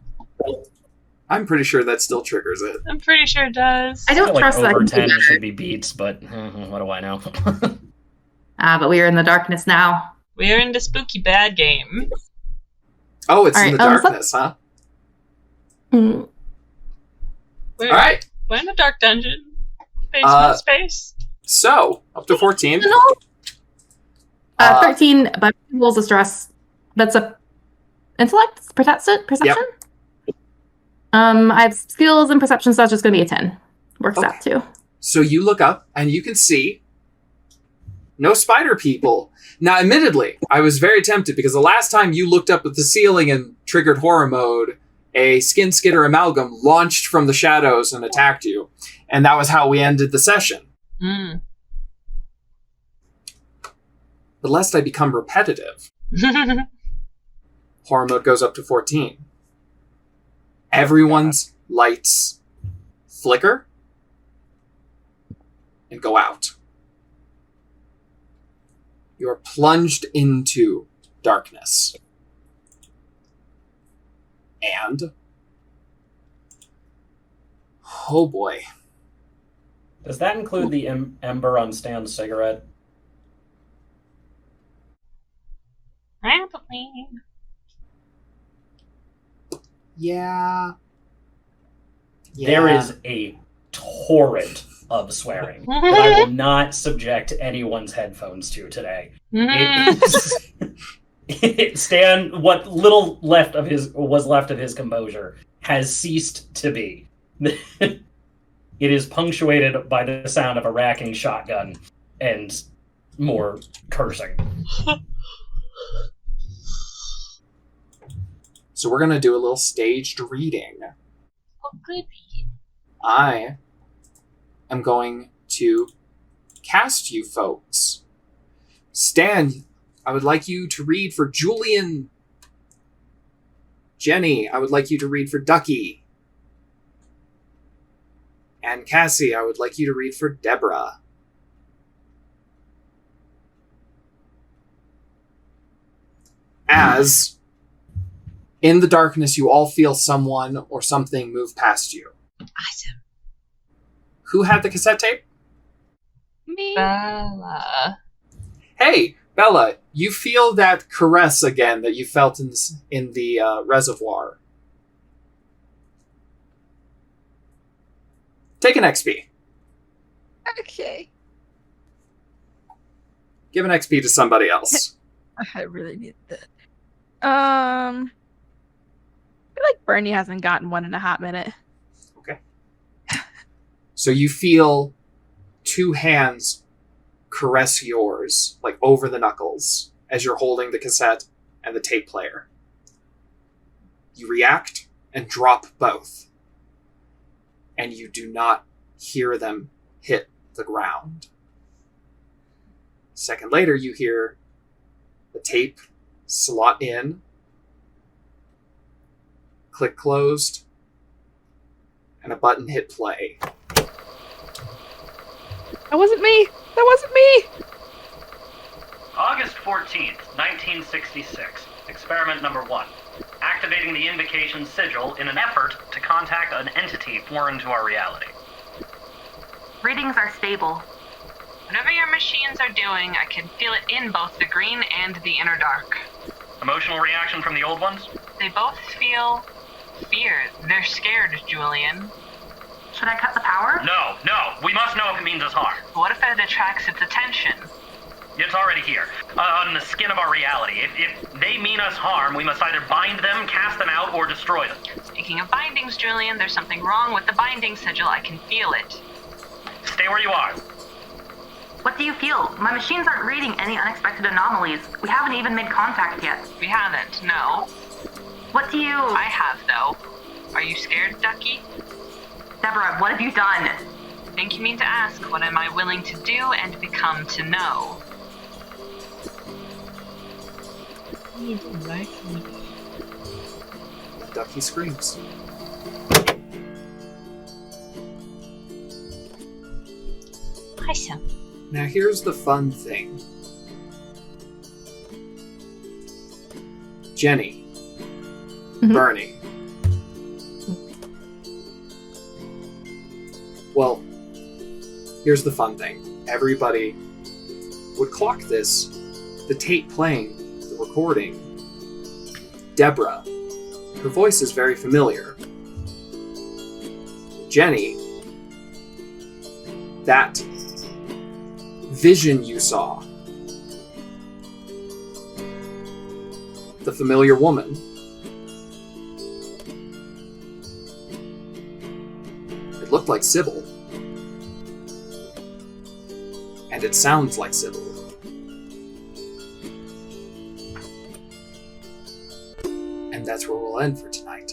I'm pretty sure that still triggers it. I'm pretty sure it does. I don't trust that I over can do 10 better. should be beats, but what do I know? But we are in the darkness now. We're in the spooky bad game. Oh, it's All in the right, darkness, huh? Mm. We're, All right. We're in a dark dungeon. Basement space. So, up to 14. 13, but rolls of stress. That's a intellect? Perception? Yep. I have skills and perception, so that's just going to be a 10. Works out too. So you look up, and you can see no spider people. Now, admittedly, I was very tempted, because the last time you looked up at the ceiling and triggered horror mode, a skin skitter amalgam launched from the shadows and attacked you. And that was how we ended the session. Mm. But lest I become repetitive, horror mode goes up to 14. Everyone's lights flicker and go out. You're plunged into darkness. And... oh boy. Does that include the ember on Stan's cigarette? Probably. Yeah. There is a torrent of swearing that I will not subject anyone's headphones to today. Stan, what little was left of his composure has ceased to be. It is punctuated by the sound of a racking shotgun and more cursing. So we're going to do a little staged reading. Oh, goody. I am going to cast you folks. Stan, I would like you to read for Julian. Jenni, I would like you to read for Ducky. And Cassie, I would like you to read for Deborah. As, in the darkness, you all feel someone or something move past you. Awesome. Who had the cassette tape? Me. Bella. Hey, Bella, you feel that caress again that you felt in the reservoir. Take an XP. Okay. Give an XP to somebody else. I really need that. I feel like Bernie hasn't gotten one in a hot minute. Okay. So you feel two hands caress yours, like over the knuckles, as you're holding the cassette and the tape player. You react and drop both. And you do not hear them hit the ground. A second later, you hear the tape slot in, click closed, and a button hit play. That wasn't me! That wasn't me! August 14th, 1966. Experiment number 1. Activating the invocation sigil in an effort to contact an entity foreign to our reality. Readings are stable. Whatever your machines are doing, I can feel it in both the green and the inner dark. Emotional reaction from the old ones? They both feel fear. They're scared, Julian. Should I cut the power? No. We must know if it means us harm. What if it attracts its attention? It's already here, on the skin of our reality. If they mean us harm, we must either bind them, cast them out, or destroy them. Speaking of bindings, Julian, there's something wrong with the binding sigil. I can feel it. Stay where you are. What do you feel? My machines aren't reading any unexpected anomalies. We haven't even made contact yet. We haven't, no. What do you... I have, though. Are you scared, Ducky? Deborah, what have you done? I think you mean to ask, what am I willing to do and become to know? Ducky screams. Awesome. Now here's the fun thing. Jenni. Bernie. Well, here's the fun thing. Everybody would clock this, the tape playing, the recording. Deborah. Her voice is very familiar. Jenni. That vision you saw. The familiar woman. It looked like Sybil. And it sounds like Sybil. And that's where we'll end for tonight.